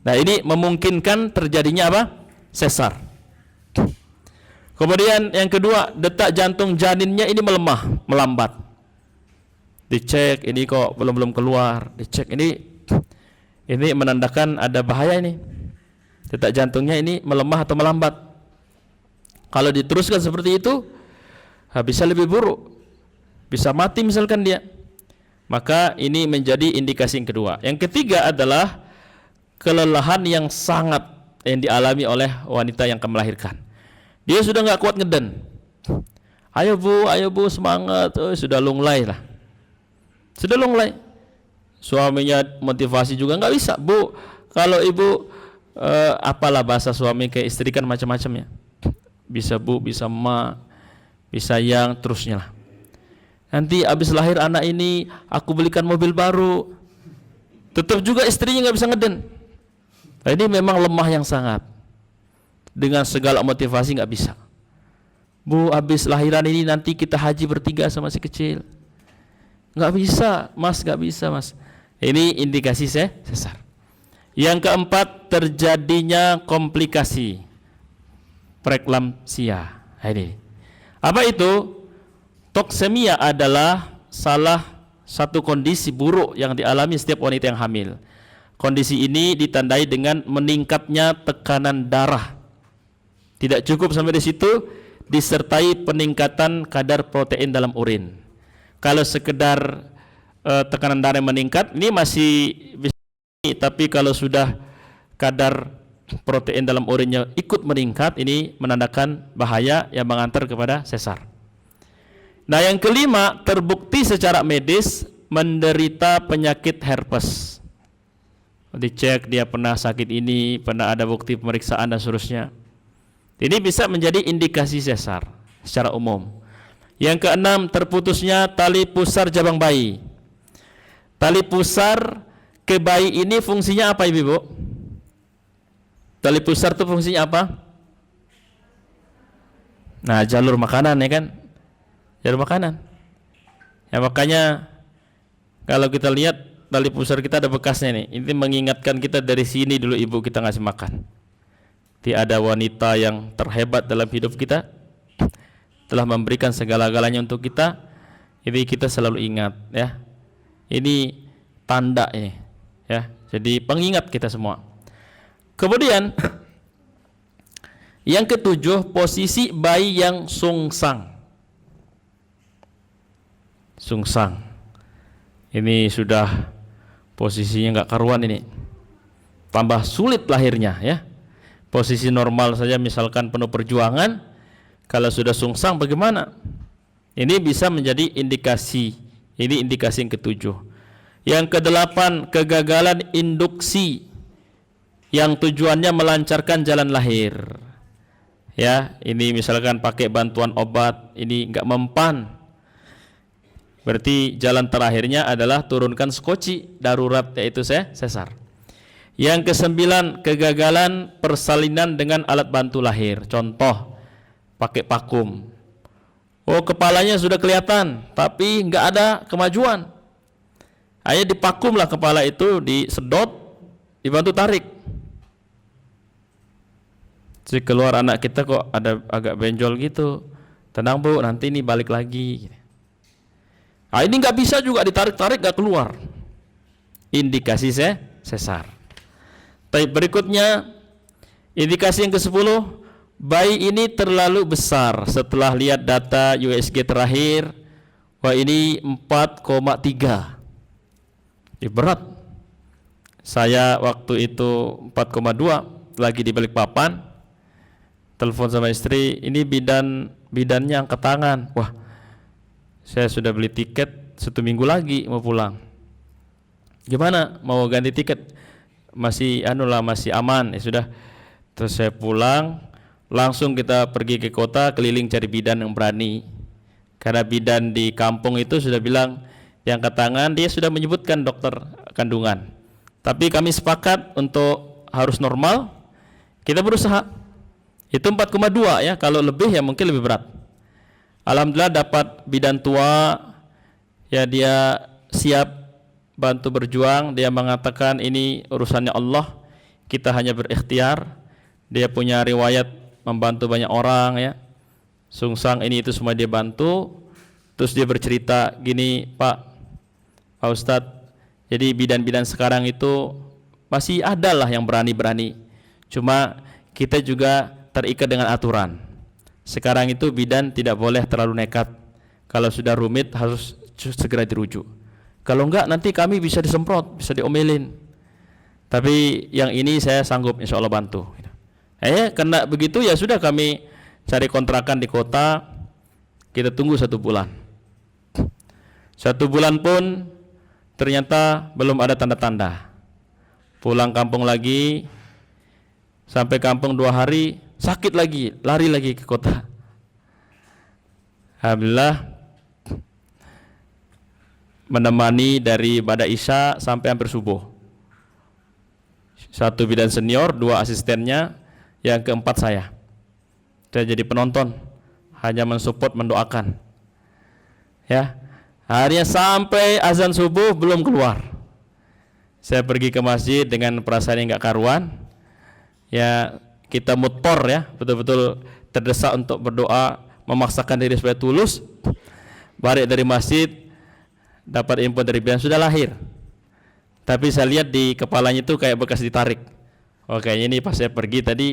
Nah, ini memungkinkan terjadinya apa? Sesar. Kemudian yang kedua, detak jantung janinnya ini melemah, melambat. Dicek, ini kok belum keluar. Dicek, ini menandakan ada bahaya ini. Detak jantungnya ini melemah atau melambat. Kalau diteruskan seperti itu, bisa lebih buruk. Bisa mati misalkan dia. Maka ini menjadi indikasi yang kedua. Yang ketiga adalah kelelahan yang sangat yang dialami oleh wanita yang akan melahirkan. Dia sudah nggak kuat ngeden. Ayo bu semangat. Sudah lunglai lah. Sudah lunglai. Suaminya motivasi juga nggak bisa. Bu, kalau ibu apalah bahasa suami ke istri kan macam-macam ya. Bisa bu, bisa ma, bisa yang terusnya lah. Nanti habis lahir anak ini aku belikan mobil baru. Tetap juga istrinya nggak bisa ngeden. Nah, ini memang lemah yang sangat. Dengan segala motivasi nggak bisa. Bu, habis lahiran ini nanti kita haji bertiga sama si kecil. Nggak bisa, mas, nggak bisa mas. Ini indikasi sesar. Yang keempat, terjadinya komplikasi preeklamsia. Ini apa itu? Toksemia adalah salah satu kondisi buruk yang dialami setiap wanita yang hamil. Kondisi ini ditandai dengan meningkatnya tekanan darah. Tidak cukup sampai di situ, disertai peningkatan kadar protein dalam urin. Kalau sekedar tekanan darah yang meningkat, ini masih bisa, tapi kalau sudah kadar protein dalam urinnya ikut meningkat, ini menandakan bahaya yang mengantar kepada sesar. Nah, yang kelima, terbukti secara medis menderita penyakit herpes. Dicek dia pernah sakit ini, pernah ada bukti pemeriksaan dan seterusnya. Ini bisa menjadi indikasi sesar secara umum. Yang keenam, terputusnya tali pusar jabang bayi. Tali pusar ke bayi ini fungsinya apa, Ibu? Tali pusar itu fungsinya apa? Nah, jalur makanan, ya kan? Jalur makanan. Ya, makanya kalau kita lihat tali pusar kita ada bekasnya nih. Ini mengingatkan kita dari sini dulu ibu kita ngasih makan. Tiada wanita yang terhebat dalam hidup kita, telah memberikan segala-galanya untuk kita. Ini kita selalu ingat, ya. Ini tanda ini, ya. Jadi pengingat kita semua. Kemudian yang ketujuh, posisi bayi yang sungsang. Sungsang. Ini sudah posisinya nggak karuan ini. Tambah sulit lahirnya, ya. Posisi normal saja misalkan penuh perjuangan, kalau sudah sungsang bagaimana? Ini bisa menjadi indikasi. Ini indikasi yang ketujuh. Yang kedelapan, kegagalan induksi yang tujuannya melancarkan jalan lahir. Ya, ini misalkan pakai bantuan obat, ini nggak mempan. Berarti jalan terakhirnya adalah turunkan skoci darurat, yaitu sesar. Yang kesembilan, kegagalan persalinan dengan alat bantu lahir. Contoh, pakai vakum. Oh, kepalanya sudah kelihatan, tapi nggak ada kemajuan. Hanya dipakumlah kepala itu, disedot, dibantu tarik. Jadi keluar anak kita kok ada agak benjol gitu. Tenang Bu, nanti ini balik lagi. Nah, ini nggak bisa juga ditarik-tarik nggak keluar. Indikasi sesar. Tapi berikutnya, indikasi yang ke-10, bayi ini terlalu besar. Setelah lihat data USG terakhir, wah ini 4,3. Ini berat. Saya waktu itu 4,2, lagi di Balikpapan, telepon sama istri, ini bidannya angkat tangan. Wah, saya sudah beli tiket 1 minggu lagi mau pulang. Gimana? Mau ganti tiket? Masih masih aman, ya sudah. Terus saya pulang, langsung kita pergi ke kota, keliling cari bidan yang berani. Karena bidan di kampung itu sudah bilang, yang angkat tangan dia sudah menyebutkan dokter kandungan. Tapi kami sepakat untuk harus normal, kita berusaha. Itu 4,2 ya, kalau lebih ya mungkin lebih berat. Alhamdulillah dapat bidan tua, ya dia siap bantu berjuang. Dia mengatakan ini urusannya Allah, kita hanya berikhtiar. Dia punya riwayat membantu banyak orang, ya. Sungsang ini itu semua dia bantu. Terus dia bercerita gini, Pak Ustadz, jadi bidan-bidan sekarang itu masih ada lah yang berani-berani. Cuma kita juga terikat dengan aturan. Sekarang itu bidan tidak boleh terlalu nekat. Kalau sudah rumit harus segera dirujuk. Kalau enggak nanti kami bisa disemprot, bisa diomelin. Tapi yang ini saya sanggup insya Allah bantu. Karena begitu ya sudah kami cari kontrakan di kota. Kita tunggu 1 bulan. 1 bulan pun ternyata belum ada tanda-tanda. Pulang kampung lagi, sampai kampung 2 hari sakit lagi, lari lagi ke kota. Alhamdulillah menemani dari pada Isya sampai hampir subuh. 1 bidan senior, 2 asistennya, yang keempat saya. Saya jadi penonton, hanya mensupport, mendoakan. Ya, akhirnya sampai azan subuh belum keluar. Saya pergi ke masjid dengan perasaan yang nggak karuan. Ya, kita mutor ya, betul-betul terdesak untuk berdoa, memaksakan diri supaya tulus. Balik dari masjid, dapat info dari bidan sudah lahir. Tapi saya lihat di kepalanya itu kayak bekas ditarik. Oke, ini pas saya pergi tadi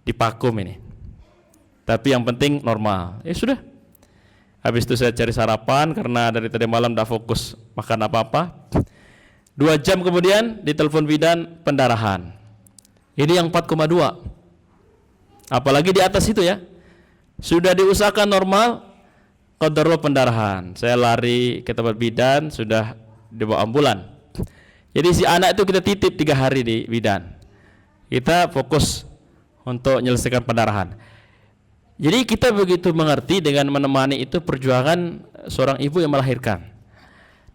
dipakum ini. Tapi yang penting normal. Sudah. Habis itu saya cari sarapan karena dari tadi malam tidak fokus makan apa-apa. 2 jam kemudian ditelepon bidan pendarahan. Ini yang 4,2. Apalagi di atas itu ya. Sudah diusahakan normal, qadarullah pendarahan. Saya lari ke tempat bidan, sudah dibawa ambulan. Jadi si anak itu kita titip 3 hari di bidan. Kita fokus untuk menyelesaikan pendarahan. Jadi kita begitu mengerti dengan menemani itu perjuangan seorang ibu yang melahirkan.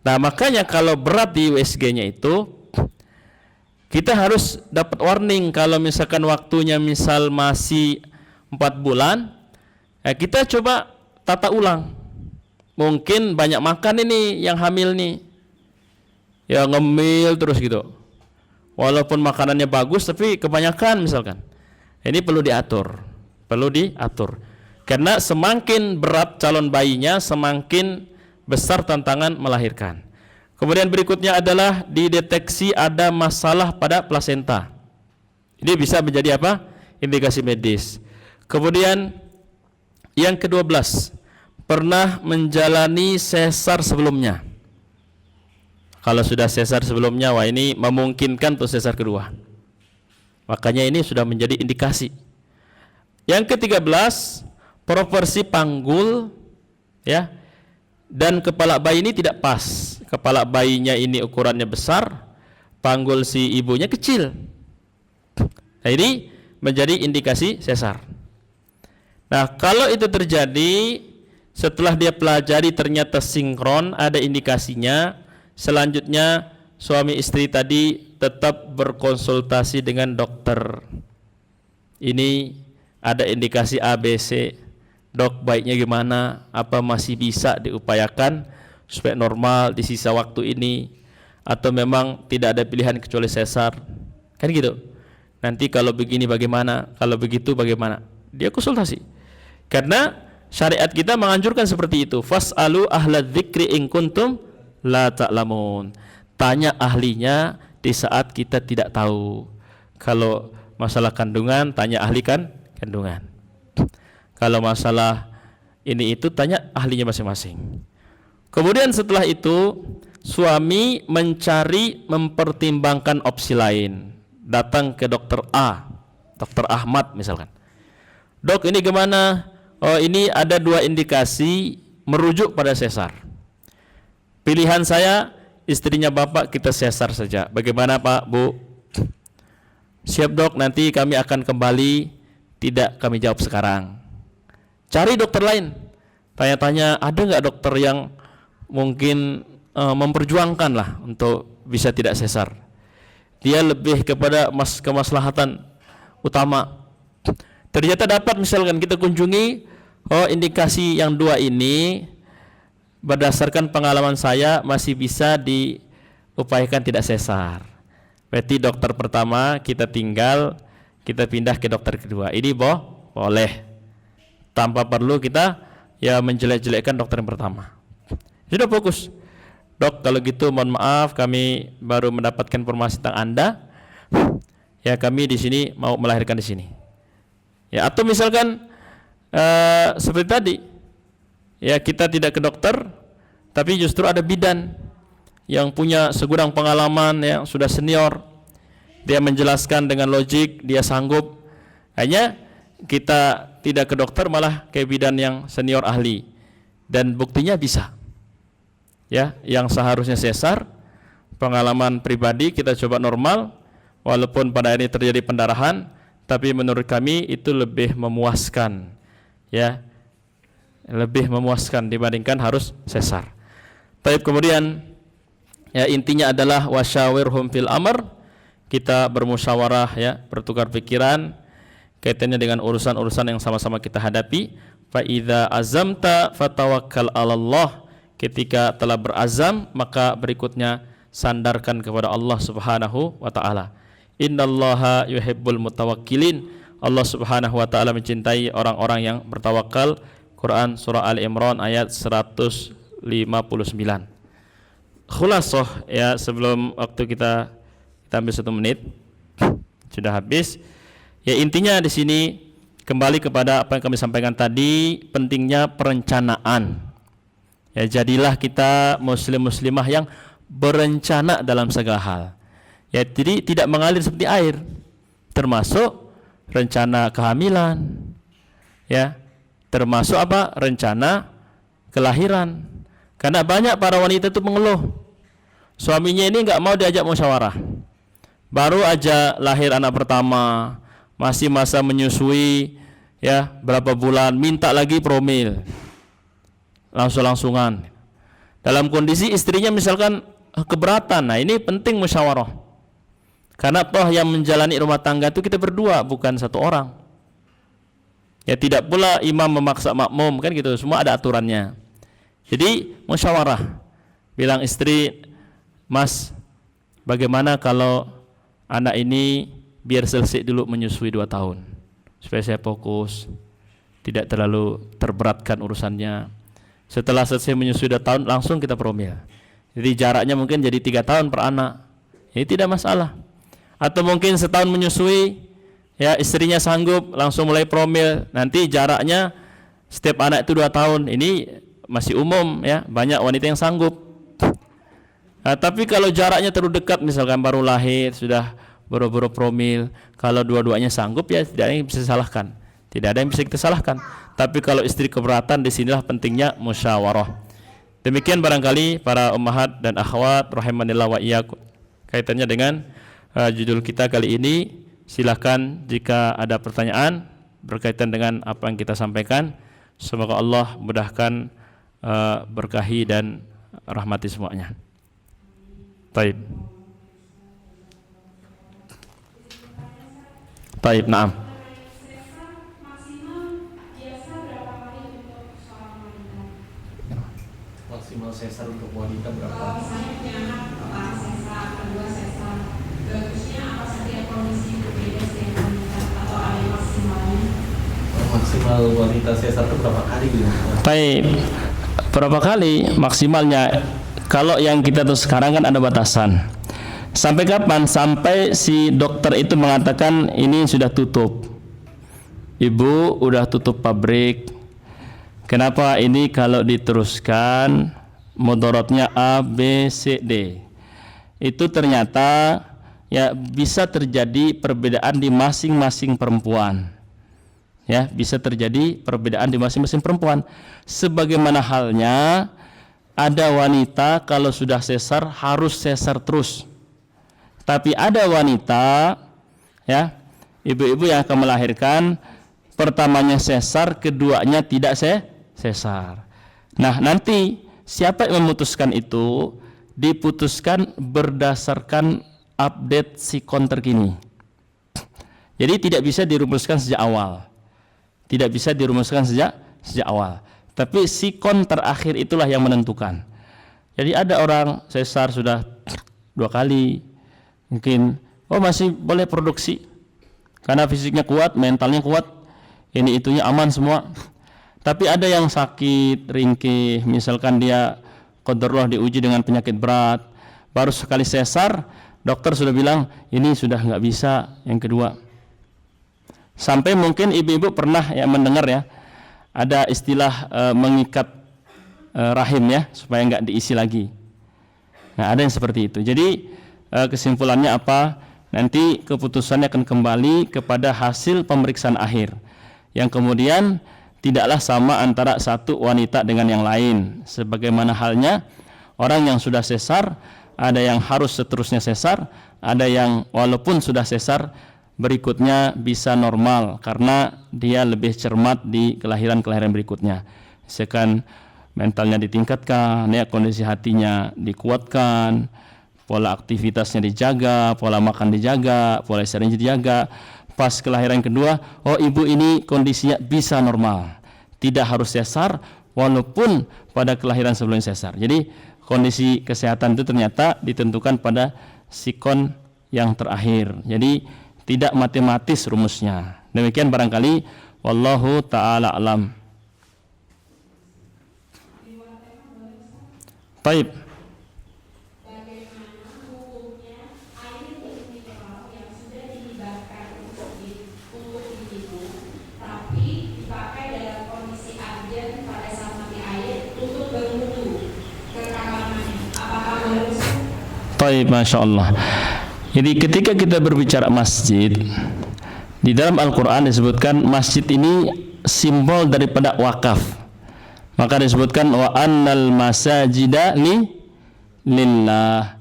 Nah makanya kalau berat di USG-nya itu, kita harus dapat warning kalau misalkan waktunya misal masih 4 bulan, kita coba tata ulang. Mungkin banyak makan ini yang hamil nih, ya ngemil terus gitu. Walaupun makanannya bagus tapi kebanyakan misalkan. Ini perlu diatur. Karena semakin berat calon bayinya, semakin besar tantangan melahirkan. Kemudian berikutnya adalah dideteksi ada masalah pada plasenta. Ini bisa menjadi apa? Indikasi medis. Kemudian yang ke-12, pernah menjalani sesar sebelumnya. Kalau sudah sesar sebelumnya, wah ini memungkinkan untuk sesar kedua. Makanya ini sudah menjadi indikasi. Yang ke-13, proporsi panggul ya dan kepala bayi ini tidak pas. Kepala bayinya ini ukurannya besar, panggul si ibunya kecil. Nah, ini menjadi indikasi sesar. Nah, kalau itu terjadi setelah dia pelajari ternyata sinkron, ada indikasinya, selanjutnya suami istri tadi tetap berkonsultasi dengan dokter. Ini ada indikasi ABC. Dok, baiknya gimana? Apa masih bisa diupayakan supaya normal di sisa waktu ini, atau memang tidak ada pilihan kecuali sesar? Kan gitu. Nanti kalau begini bagaimana? Kalau begitu bagaimana? Dia konsultasi. Karena syariat kita menganjurkan seperti itu. Fas'alu ahla dzikri in kuntum la ta'lamun. Tanya ahlinya di saat kita tidak tahu. Kalau masalah kandungan, tanya ahli kandungan. Kalau masalah ini itu, tanya ahlinya masing-masing. Kemudian setelah itu, suami mempertimbangkan opsi lain. Datang ke dokter A, dokter Ahmad misalkan. Dok, ini gimana? Oh, ini ada 2 indikasi merujuk pada sesar. Pilihan saya, istrinya bapak kita sesar saja. Bagaimana Pak, Bu? Siap dok, nanti kami akan kembali. Tidak kami jawab sekarang. Cari dokter lain. Tanya-tanya, ada nggak dokter yang mungkin memperjuangkan lah untuk bisa tidak sesar. Dia lebih kepada kemaslahatan utama. Ternyata dapat, misalkan kita kunjungi, oh indikasi yang 2 ini berdasarkan pengalaman saya masih bisa diupayakan tidak sesar. Berarti dokter pertama kita tinggal, kita pindah ke dokter kedua. Ini boleh. Tanpa perlu kita ya menjelek-jelekkan dokter yang pertama. Sudah fokus. Dok, kalau gitu mohon maaf, kami baru mendapatkan informasi tentang Anda. Ya kami di sini mau melahirkan di sini. Ya, atau misalkan seperti tadi, ya kita tidak ke dokter, tapi justru ada bidan yang punya segudang pengalaman, yang sudah senior. Dia menjelaskan dengan logik, dia sanggup. Hanya kita tidak ke dokter, malah ke bidan yang senior ahli, dan buktinya bisa. Ya, yang seharusnya sesar, pengalaman pribadi kita coba normal, walaupun pada ini terjadi pendarahan, tapi menurut kami itu lebih memuaskan, ya, lebih memuaskan dibandingkan harus sesar. Tapi kemudian ya intinya adalah wasyawirhum fil amr, kita bermusyawarah ya, bertukar pikiran kaitannya dengan urusan-urusan yang sama-sama kita hadapi. Fa idza azamta fatawakkal 'alallah, ketika telah berazam maka berikutnya sandarkan kepada Allah Subhanahu wa taala. Innallaha yuhibbul mutawakkilin, Allah Subhanahu wa taala mencintai orang-orang yang bertawakal. Quran surah Al Imran ayat 159. Khulasah ya, sebelum waktu kita ambil 1 menit sudah habis. Ya intinya di sini kembali kepada apa yang kami sampaikan tadi, pentingnya perencanaan. Ya jadilah kita muslim-muslimah yang berencana dalam segala hal. Ya jadi tidak mengalir seperti air, termasuk rencana kehamilan, ya termasuk apa, rencana kelahiran. Karena banyak para wanita itu mengeluh, suaminya ini nggak mau diajak musyawarah, baru aja lahir anak pertama, masih masa menyusui, ya berapa bulan, minta lagi promil, langsung-langsungan. Dalam kondisi istrinya misalkan keberatan, nah ini penting musyawarah. Karena toh yang menjalani rumah tangga itu kita berdua, bukan satu orang. Ya tidak pula imam memaksa makmum, kan gitu, semua ada aturannya. Jadi musyawarah, bilang istri, Mas, bagaimana kalau anak ini biar selesai dulu menyusui 2 tahun, supaya saya fokus, tidak terlalu terberatkan urusannya. Setelah selesai menyusui 2 tahun langsung kita promil. Jadi jaraknya mungkin jadi 3 tahun per anak, ini tidak masalah. Atau mungkin setahun menyusui, ya istrinya sanggup langsung mulai promil, nanti jaraknya setiap anak itu 2 tahun. Ini masih umum ya, banyak wanita yang sanggup. Nah, tapi kalau jaraknya terlalu dekat, misalkan baru lahir sudah boro-boro promil, kalau dua-duanya sanggup ya tidak ada yang bisa disalahkan, tidak ada yang bisa kita salahkan. Tapi kalau istri keberatan, disinilah pentingnya musyawarah. Demikian barangkali para ummahat dan akhwat rahimanillah wa iyyakum kaitannya dengan judul kita kali ini. Silahkan jika ada pertanyaan berkaitan dengan apa yang kita sampaikan. Semoga Allah mudahkan, berkahi dan rahmati semuanya. Taib, naam. Maksimal sesar untuk wanita berapa? Misalnya punya anak pertama sesar, kedua sesar, bagusnya apa saja kondisi berbeda setiap wanita atau ada maksimalnya? Maksimal wanita sesar itu berapa kali gitu? Taib, berapa kali maksimalnya? Kalau yang kita tuh sekarang kan ada batasan. Sampai kapan? Sampai si dokter itu mengatakan ini sudah tutup. Ibu udah tutup pabrik. Kenapa ini kalau diteruskan mudaratnya A, B, C, D. Itu ternyata ya bisa terjadi perbedaan di masing-masing perempuan. Ya, bisa terjadi perbedaan di masing-masing perempuan. Sebagaimana halnya ada wanita kalau sudah sesar harus sesar terus. Tapi ada wanita ya, ibu-ibu yang akan melahirkan pertamanya sesar, keduanya tidak sesar. Nah, nanti siapa yang memutuskan itu diputuskan berdasarkan update sikon terkini. Jadi tidak bisa dirumuskan sejak awal. Tidak bisa dirumuskan sejak awal. Tapi sikon terakhir itulah yang menentukan. Jadi ada orang sesar sudah 2 kali, mungkin masih boleh produksi karena fisiknya kuat, mentalnya kuat, ini itunya aman semua. Tapi ada yang sakit, ringkih, misalkan dia qadarullah diuji dengan penyakit berat, baru sekali sesar, dokter sudah bilang ini sudah nggak bisa yang kedua. Sampai mungkin ibu-ibu pernah ya mendengar ya, ada istilah mengikat rahim ya, supaya nggak diisi lagi. Nah, ada yang seperti itu. Jadi kesimpulannya apa? Nanti keputusannya akan kembali kepada hasil pemeriksaan akhir, yang kemudian tidaklah sama antara satu wanita dengan yang lain. Sebagaimana halnya orang yang sudah sesar, ada yang harus seterusnya sesar, ada yang walaupun sudah sesar berikutnya bisa normal karena dia lebih cermat di kelahiran-kelahiran berikutnya. Misalkan mentalnya ditingkatkan, ya kondisi hatinya dikuatkan, pola aktivitasnya dijaga, pola makan dijaga, pola istirahatnya dijaga. Pas kelahiran kedua, ibu ini kondisinya bisa normal, tidak harus sesar walaupun pada kelahiran sebelum sesar. Jadi kondisi kesehatan itu ternyata ditentukan pada sikon yang terakhir. Jadi tidak matematis rumusnya. Demikian barangkali, wallahu ta'ala alam. Baik. Taib, Masya Allah. Jadi ketika kita berbicara masjid, di dalam Al-Quran disebutkan masjid ini simbol daripada wakaf. Maka disebutkan wa annal masajida lillah.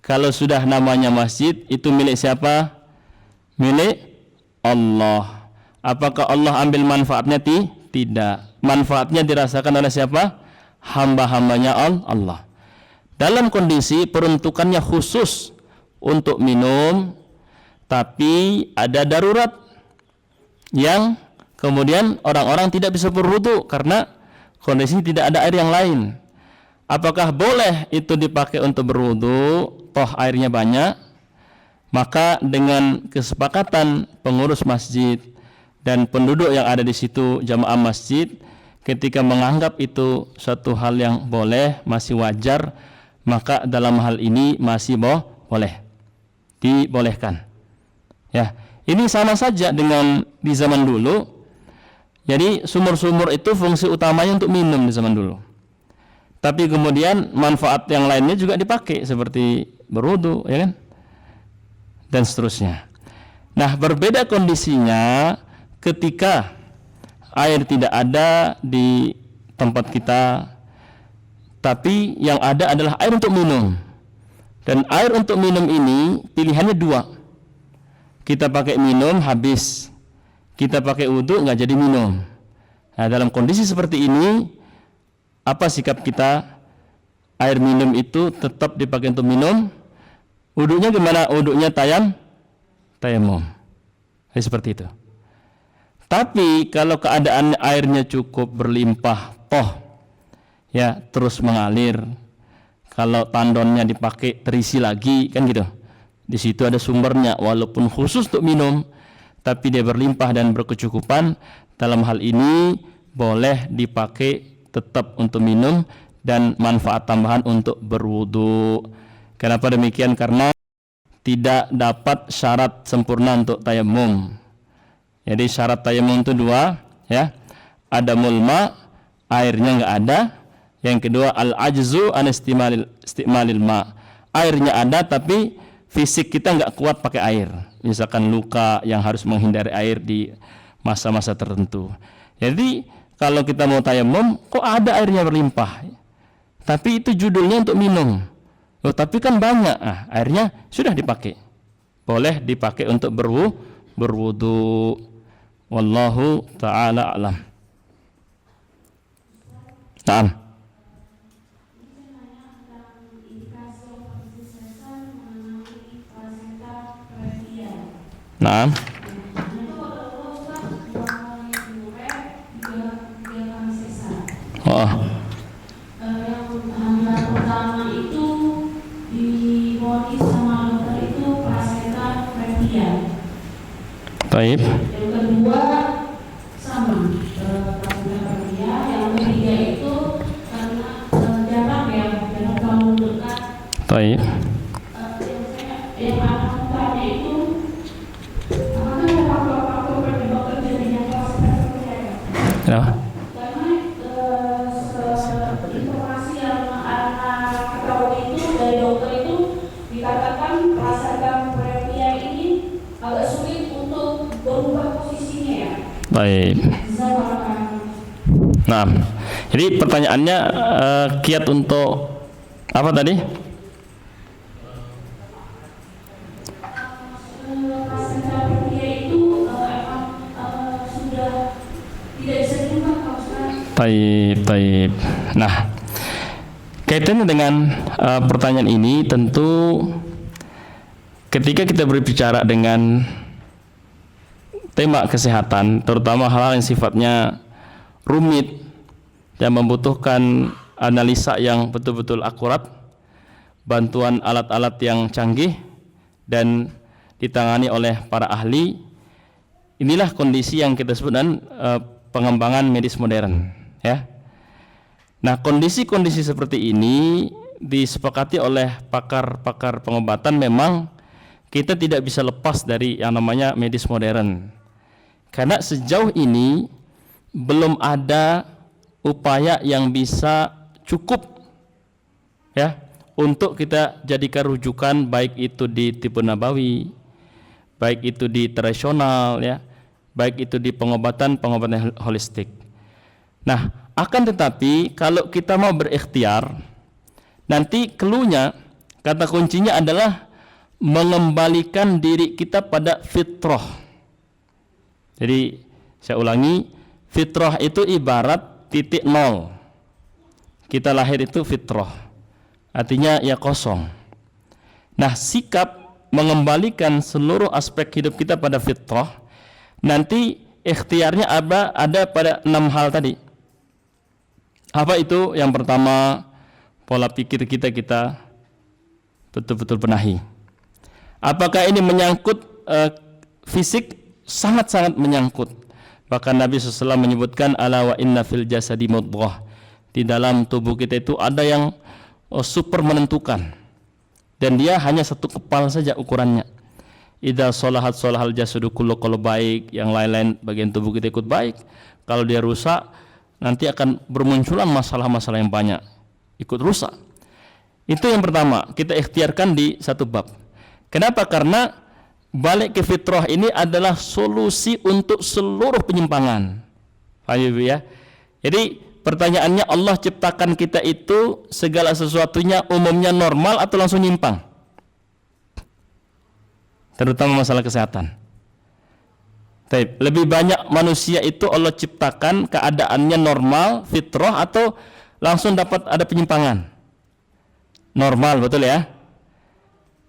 Kalau sudah namanya masjid, itu milik siapa? Milik Allah. Apakah Allah ambil manfaatnya? Tidak. Manfaatnya dirasakan oleh siapa? Hamba-hambanya Allah. Dalam kondisi peruntukannya khusus untuk minum, tapi ada darurat yang kemudian orang-orang tidak bisa berwudu karena kondisi tidak ada air yang lain. Apakah boleh itu dipakai untuk berwudu? Toh airnya banyak. Maka dengan kesepakatan pengurus masjid dan penduduk yang ada di situ, jamaah masjid, ketika menganggap itu suatu hal yang boleh, masih wajar, maka dalam hal ini masih boleh, dibolehkan. Ya, ini sama saja dengan di zaman dulu. Jadi sumur-sumur itu fungsi utamanya untuk minum di zaman dulu. Tapi kemudian manfaat yang lainnya juga dipakai seperti berwudu, ya kan? Dan seterusnya. Nah, berbeda kondisinya ketika air tidak ada di tempat kita, tapi yang ada adalah air untuk minum. Dan air untuk minum ini pilihannya dua. Kita pakai minum habis, kita pakai wudu nggak jadi minum. Nah, dalam kondisi seperti ini, apa sikap kita? Air minum itu tetap dipakai untuk minum. Wudunya gimana? Wudunya tayamum. Jadi seperti itu. Tapi kalau keadaan airnya cukup berlimpah, toh ya terus mengalir. Kalau tandonnya dipakai terisi lagi, kan gitu. Di situ ada sumbernya, walaupun khusus untuk minum, tapi dia berlimpah dan berkecukupan. Dalam hal ini boleh dipakai tetap untuk minum dan manfaat tambahan untuk berwudu. Kenapa demikian? Karena tidak dapat syarat sempurna untuk tayamum. Jadi syarat tayamum itu dua, ya. Ada mulma, airnya enggak ada. Yang kedua al-ajzu an istimalil ma. Airnya ada tapi fisik kita enggak kuat pakai air. Misalkan luka yang harus menghindari air di masa-masa tertentu. Jadi kalau kita mau tayamum, kok ada airnya berlimpah? Tapi itu judulnya untuk minum. Oh, tapi kan banyak, airnya sudah dipakai. Boleh dipakai untuk berwudu. Wallahu ta'ala a'lam. Naam. Naam. Oh. Baik. Yang kedua sama praseja. Yang ketiga itu karena jarak ya, jarak terlalu dekat. Baik. Yang akan tanya itu apakah ada faktor-faktor penyebab terjadinya praseja? Ya. Karena informasi yang anak ketahui itu dari dokter itu dikatakan praseja previa ini agak sulit untuk berubah posisinya ya. Baik. Nah, jadi pertanyaannya kiat untuk apa tadi? Taib. Nah, kaitannya dengan pertanyaan ini tentu ketika kita berbicara dengan tema kesehatan, terutama hal-hal yang sifatnya rumit dan membutuhkan analisa yang betul-betul akurat, bantuan alat-alat yang canggih dan ditangani oleh para ahli, inilah kondisi yang kita sebut dengan pengembangan medis modern, ya. Nah, kondisi-kondisi seperti ini disepakati oleh pakar-pakar pengobatan. Memang kita tidak bisa lepas dari yang namanya medis modern, karena sejauh ini belum ada upaya yang bisa cukup, ya, untuk kita jadikan rujukan, baik itu di tipe nabawi, baik itu di tradisional ya, baik itu di pengobatan holistik. Nah, akan tetapi kalau kita mau berikhtiar, nanti cluenya, kata kuncinya adalah mengembalikan diri kita pada fitrah. Jadi saya ulangi, fitrah itu ibarat titik nol. Kita lahir itu fitrah, artinya ya kosong. Nah, sikap mengembalikan seluruh aspek hidup kita pada fitrah, nanti ikhtiarnya ada pada 6 hal tadi. Apa itu? Yang pertama, pola pikir kita betul-betul benahi. Apakah ini menyangkut fisik? Sangat-sangat menyangkut. Bahkan Nabi SAW menyebutkan, ala wa inna fil jasadi mudghah. Di dalam tubuh kita itu ada yang super menentukan, dan dia hanya satu kepal saja ukurannya. Idza sholahat sholahal jasadu kullu, kalau baik, yang lain-lain bagian tubuh kita ikut baik. Kalau dia rusak, nanti akan bermunculan masalah-masalah yang banyak, ikut rusak. Itu yang pertama, kita ikhtiarkan di satu bab. Kenapa? Karena balik ke fitrah ini adalah solusi untuk seluruh penyimpangan. Paham ya? Jadi pertanyaannya, Allah ciptakan kita itu segala sesuatunya umumnya normal atau langsung nyimpang? Terutama masalah kesehatan. Lebih banyak manusia itu Allah ciptakan keadaannya normal, fitrah, atau langsung dapat ada penyimpangan? Normal, betul ya?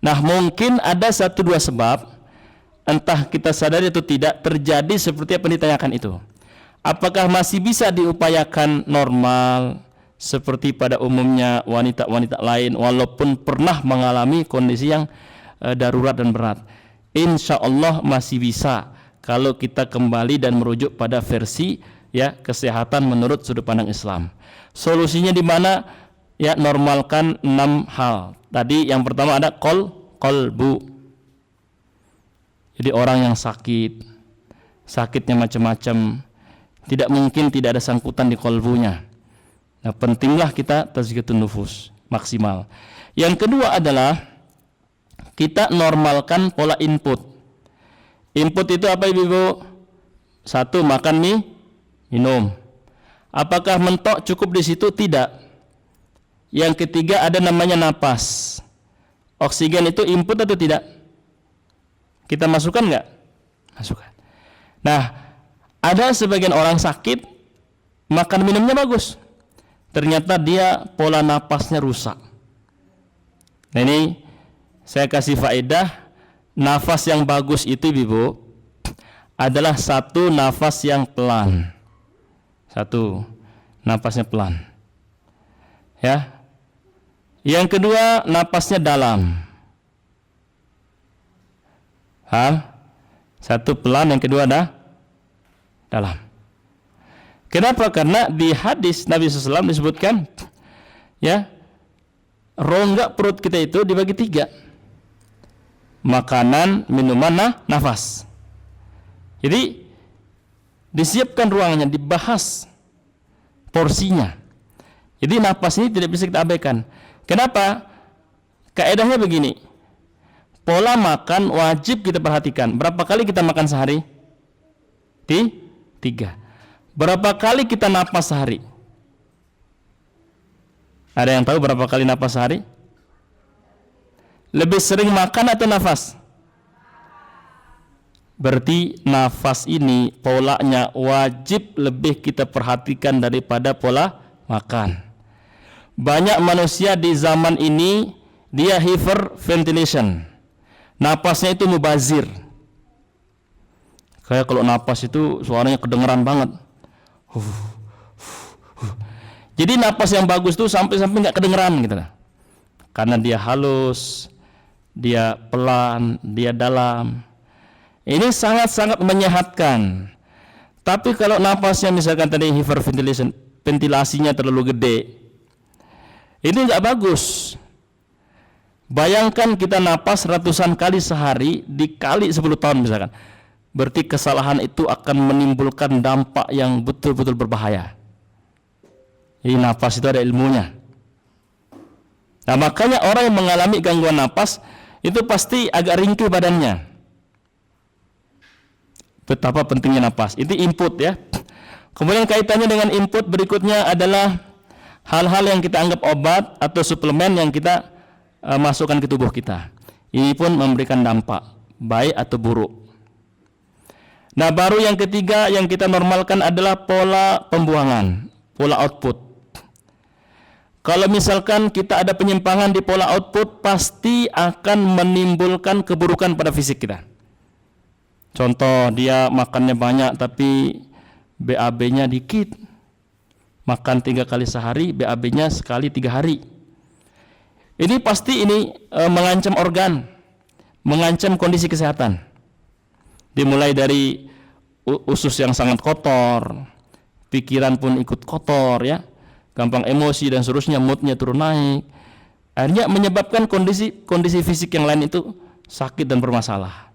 Nah, mungkin ada 1-2 sebab, entah kita sadari atau tidak, terjadi seperti apa yang ditanyakan itu. Apakah masih bisa diupayakan normal seperti pada umumnya wanita-wanita lain walaupun pernah mengalami kondisi yang darurat dan berat? Insya Allah masih bisa kalau kita kembali dan merujuk pada versi ya kesehatan menurut sudut pandang Islam. Solusinya di mana? Ya, normalkan 6 hal. Tadi yang pertama ada qalbu. Jadi orang yang sakitnya macam-macam, tidak mungkin tidak ada sangkutan di qalbunya. Nah, pentinglah kita tazkiyatun nufus maksimal. Yang kedua adalah kita normalkan pola input. Input itu apa, Ibu? 1, makan minum. Apakah mentok cukup di situ? Tidak. Yang ketiga ada namanya napas. Oksigen itu input atau tidak? Kita masukkan nggak? Masukkan. Nah, ada sebagian orang sakit, makan minumnya bagus, ternyata dia pola napasnya rusak. Nah, ini saya kasih faedah, nafas yang bagus itu, Ibu, adalah 1 nafas yang pelan. 1 nafasnya pelan. Ya. Yang kedua, napasnya dalam. Paham? 1 pelan, yang kedua dalam. Kenapa? Karena di hadis Nabi SAW disebutkan, ya, rongga perut kita itu dibagi 3. Makanan, minuman, nafas. Jadi disiapkan ruangannya, dibahas porsinya. Jadi nafas ini tidak bisa kita abaikan. Kenapa? Kaedahnya begini, pola makan wajib kita perhatikan. Berapa kali kita makan sehari? 3. Berapa kali kita napas sehari? Ada yang tahu berapa kali napas sehari? Lebih sering makan atau nafas? Berarti nafas ini polanya wajib lebih kita perhatikan daripada pola makan. Banyak manusia di zaman ini dia hyperventilation, napasnya itu mubazir. Kayak kalau napas itu suaranya kedengeran banget. Jadi napas yang bagus tuh sampai nggak kedengeran gitu lah. Karena dia halus, dia pelan, dia dalam. Ini sangat-sangat menyehatkan. Tapi kalau napasnya misalkan tadi hyperventilation, ventilasinya terlalu gede, ini nggak bagus. Bayangkan kita napas ratusan kali sehari dikali 10 tahun misalkan. Berarti kesalahan itu akan menimbulkan dampak yang betul-betul berbahaya. Jadi napas itu ada ilmunya. Nah, makanya orang yang mengalami gangguan napas itu pasti agak ringkih badannya. Betapa pentingnya napas. Itu input ya. Kemudian kaitannya dengan input berikutnya adalah hal-hal yang kita anggap obat atau suplemen yang kita masukkan ke tubuh kita. Ini pun memberikan dampak baik atau buruk. Nah, baru yang ketiga yang kita normalkan adalah pola pembuangan, pola output. Kalau misalkan kita ada penyimpangan di pola output, pasti akan menimbulkan keburukan pada fisik kita. Contoh, dia makannya banyak tapi BAB-nya dikit. Makan 3 kali sehari, BAB-nya sekali 3 hari. Ini pasti mengancam organ, mengancam kondisi kesehatan. Dimulai dari usus yang sangat kotor, pikiran pun ikut kotor ya, gampang emosi dan seterusnya, moodnya turun naik. Akhirnya menyebabkan kondisi fisik yang lain itu sakit dan bermasalah.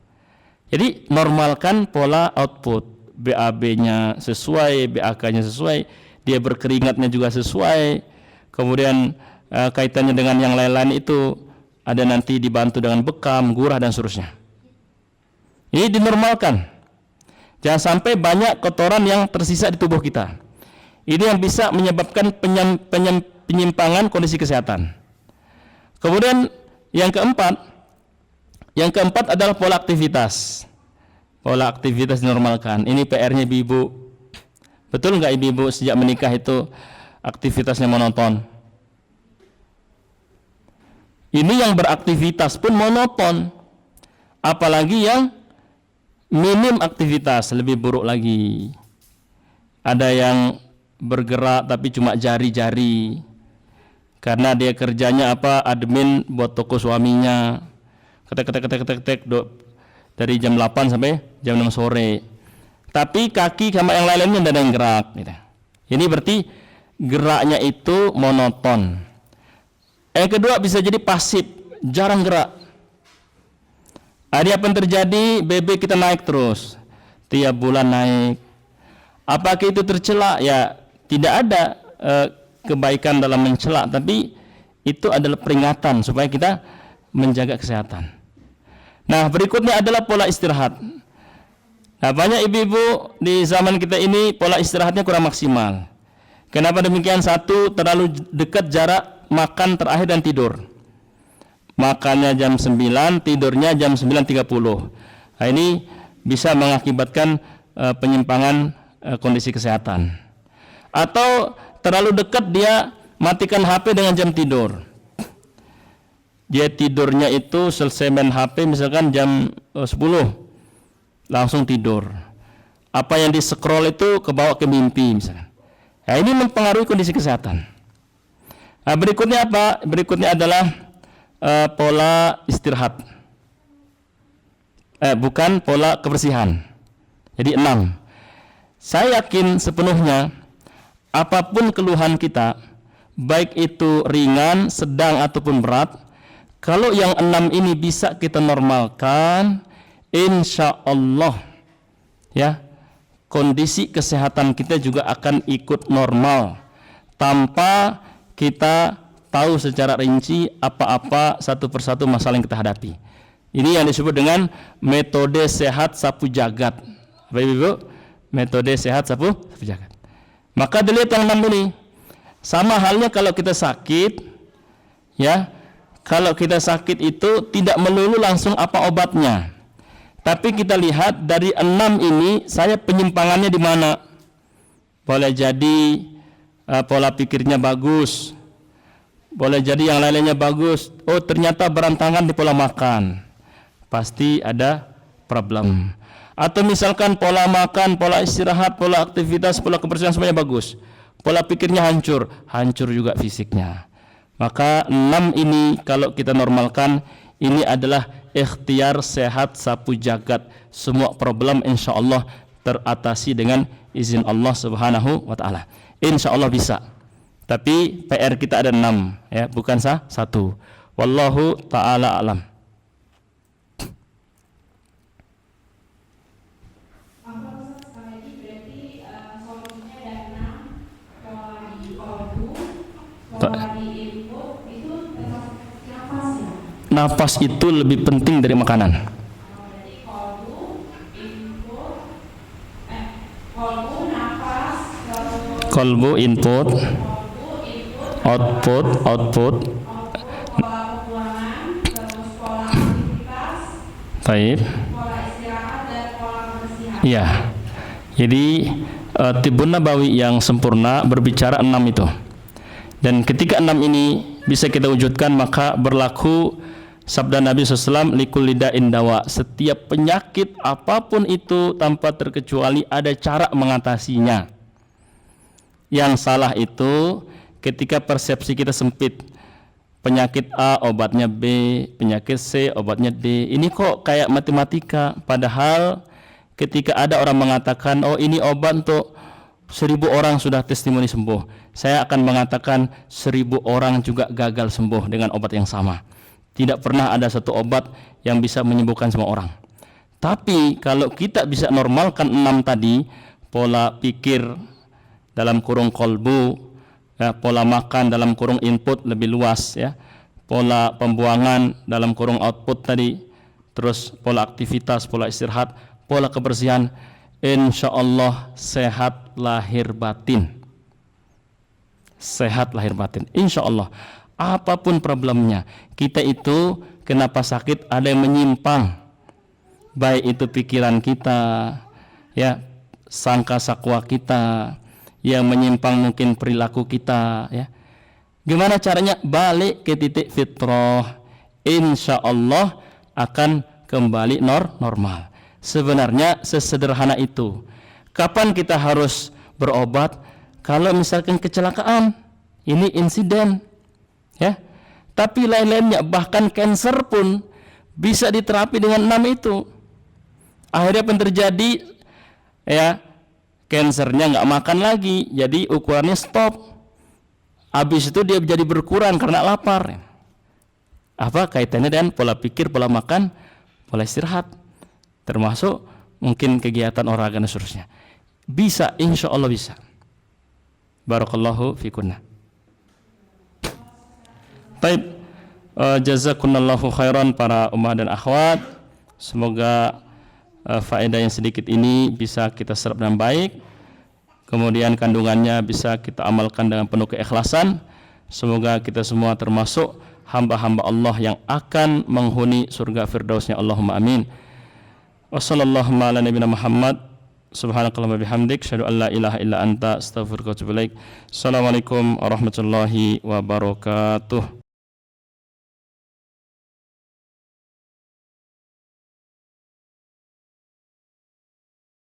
Jadi normalkan pola output. BAB-nya sesuai, BAK-nya sesuai, dia berkeringatnya juga sesuai. Kemudian kaitannya dengan yang lain-lain itu ada nanti dibantu dengan bekam, gurah dan seterusnya. Ini dinormalkan. Jangan sampai banyak kotoran yang tersisa di tubuh kita. Ini yang bisa menyebabkan penyimpangan kondisi kesehatan. Kemudian yang keempat adalah pola aktivitas. Pola aktivitas dinormalkan. Ini PR-nya ibu-ibu. Betul nggak ibu-ibu sejak menikah itu aktivitasnya monoton? Ini yang beraktivitas pun monoton. Apalagi yang minim aktivitas, lebih buruk lagi. Ada yang bergerak tapi cuma jari-jari. Karena dia kerjanya admin buat toko suaminya. Ketek dari jam 8 sampai jam 6 sore. Tapi kaki sama yang lain-lainnya tidak ada yang gerak gitu. Ini berarti geraknya itu monoton. Yang kedua bisa jadi pasif, jarang gerak. Ada apa yang terjadi? BB kita naik terus, tiap bulan naik. Apakah itu tercela? Ya tidak ada kebaikan dalam mencela, tapi itu adalah peringatan supaya kita menjaga kesehatan. Nah, berikutnya adalah pola istirahat. Nah, banyak ibu-ibu di zaman kita ini pola istirahatnya kurang maksimal. Kenapa demikian? Satu, terlalu dekat jarak makan terakhir dan tidur. Makannya jam 9, tidurnya jam 9.30. Nah, ini bisa mengakibatkan penyimpangan kondisi kesehatan. Atau terlalu dekat dia matikan HP dengan jam tidur. Dia tidurnya itu selesai main HP misalkan jam 10, langsung tidur. Apa yang di scroll itu kebawa ke mimpi misalkan. Nah, ini mempengaruhi kondisi kesehatan. Nah, berikutnya apa? Berikutnya adalah pola istirahat. Bukan pola kebersihan. Jadi 6. Saya yakin sepenuhnya apapun keluhan kita, baik itu ringan, sedang ataupun berat, kalau yang 6 ini bisa kita normalkan, insya Allah ya, kondisi kesehatan kita juga akan ikut normal tanpa kita tahu secara rinci apa-apa satu persatu masalah yang kita hadapi. Ini yang disebut dengan metode sehat sapu jagat. Bapak Ibu, metode sehat sapu jagat. Maka dilihat yang 6 ini. Sama halnya kalau kita sakit, ya, kalau kita sakit itu tidak melulu langsung apa obatnya. Tapi kita lihat dari 6 ini saya penyimpangannya di mana. Boleh jadi pola pikirnya bagus. Boleh jadi yang lainnya bagus. Oh, ternyata berantakan di pola makan. Pasti ada problem. Atau misalkan pola makan, pola istirahat, pola aktivitas, pola kebersihan semuanya bagus. Pola pikirnya hancur, hancur juga fisiknya. Maka 6 ini kalau kita normalkan, ini adalah ikhtiar sehat sapu jagat. Semua problem insya Allah teratasi dengan izin Allah Subhanahu wa ta'ala. Insya Allah bisa. Tapi PR kita ada 6 ya, bukan 1. Wallahu ta'ala alam. napas itu lebih penting dari makanan? Kolbu input, output. Baik. Iya. Jadi Tibbun Nabawi yang sempurna berbicara 6 itu. Dan ketika 6 ini bisa kita wujudkan, maka berlaku sabda Nabi SAW, likulli da'in dawa. Setiap penyakit apapun itu tanpa terkecuali ada cara mengatasinya. Yang salah itu ketika persepsi kita sempit. Penyakit A obatnya B, penyakit C obatnya D. Ini kok kayak matematika. Padahal ketika ada orang mengatakan, oh ini obat untuk 1000 orang sudah testimoni sembuh, saya akan mengatakan 1000 orang juga gagal sembuh dengan obat yang sama. Tidak pernah ada satu obat yang bisa menyembuhkan semua orang. Tapi kalau kita bisa normalkan 6 tadi, pola pikir dalam kurung kolbu, ya, pola makan dalam kurung input lebih luas, ya, pola pembuangan dalam kurung output tadi, terus pola aktivitas, pola istirahat, pola kebersihan, insya Allah sehat lahir batin. Sehat lahir batin, insya Allah. Apapun problemnya, kita itu kenapa sakit ada yang menyimpang, baik itu pikiran kita, ya, sangka sakwa kita, yang menyimpang mungkin perilaku kita, ya. Gimana caranya? Balik ke titik fitrah, insya Allah akan kembali normal. Sebenarnya sesederhana itu. Kapan kita harus berobat? Kalau misalkan kecelakaan, ini insiden, ya. Tapi lain-lainnya, bahkan kanker pun bisa diterapi dengan 6 itu. Akhirnya apa yang terjadi? Ya, kankernya nggak makan lagi, jadi ukurannya stop. Habis itu dia jadi berkurang karena lapar. Apa kaitannya dengan pola pikir, pola makan, pola istirahat, termasuk mungkin kegiatan olahraga dan seterusnya. Bisa, insya Allah bisa. Barakallahu fikunna. Baik, jazakumullahu khairan para ummah dan akhwat. Semoga faedah yang sedikit ini bisa kita serap dengan baik, kemudian kandungannya bisa kita amalkan dengan penuh keikhlasan. Semoga kita semua termasuk hamba-hamba Allah yang akan menghuni surga firdausnya. Allahumma amin. Wassallallahu ala nabiyina Muhammad. Subhanakallahumma bihamdik, asyhadu an la ilaha illa anta, astaghfiruka wa atubu ilaik. Assalamualaikum warahmatullahi wabarakatuh.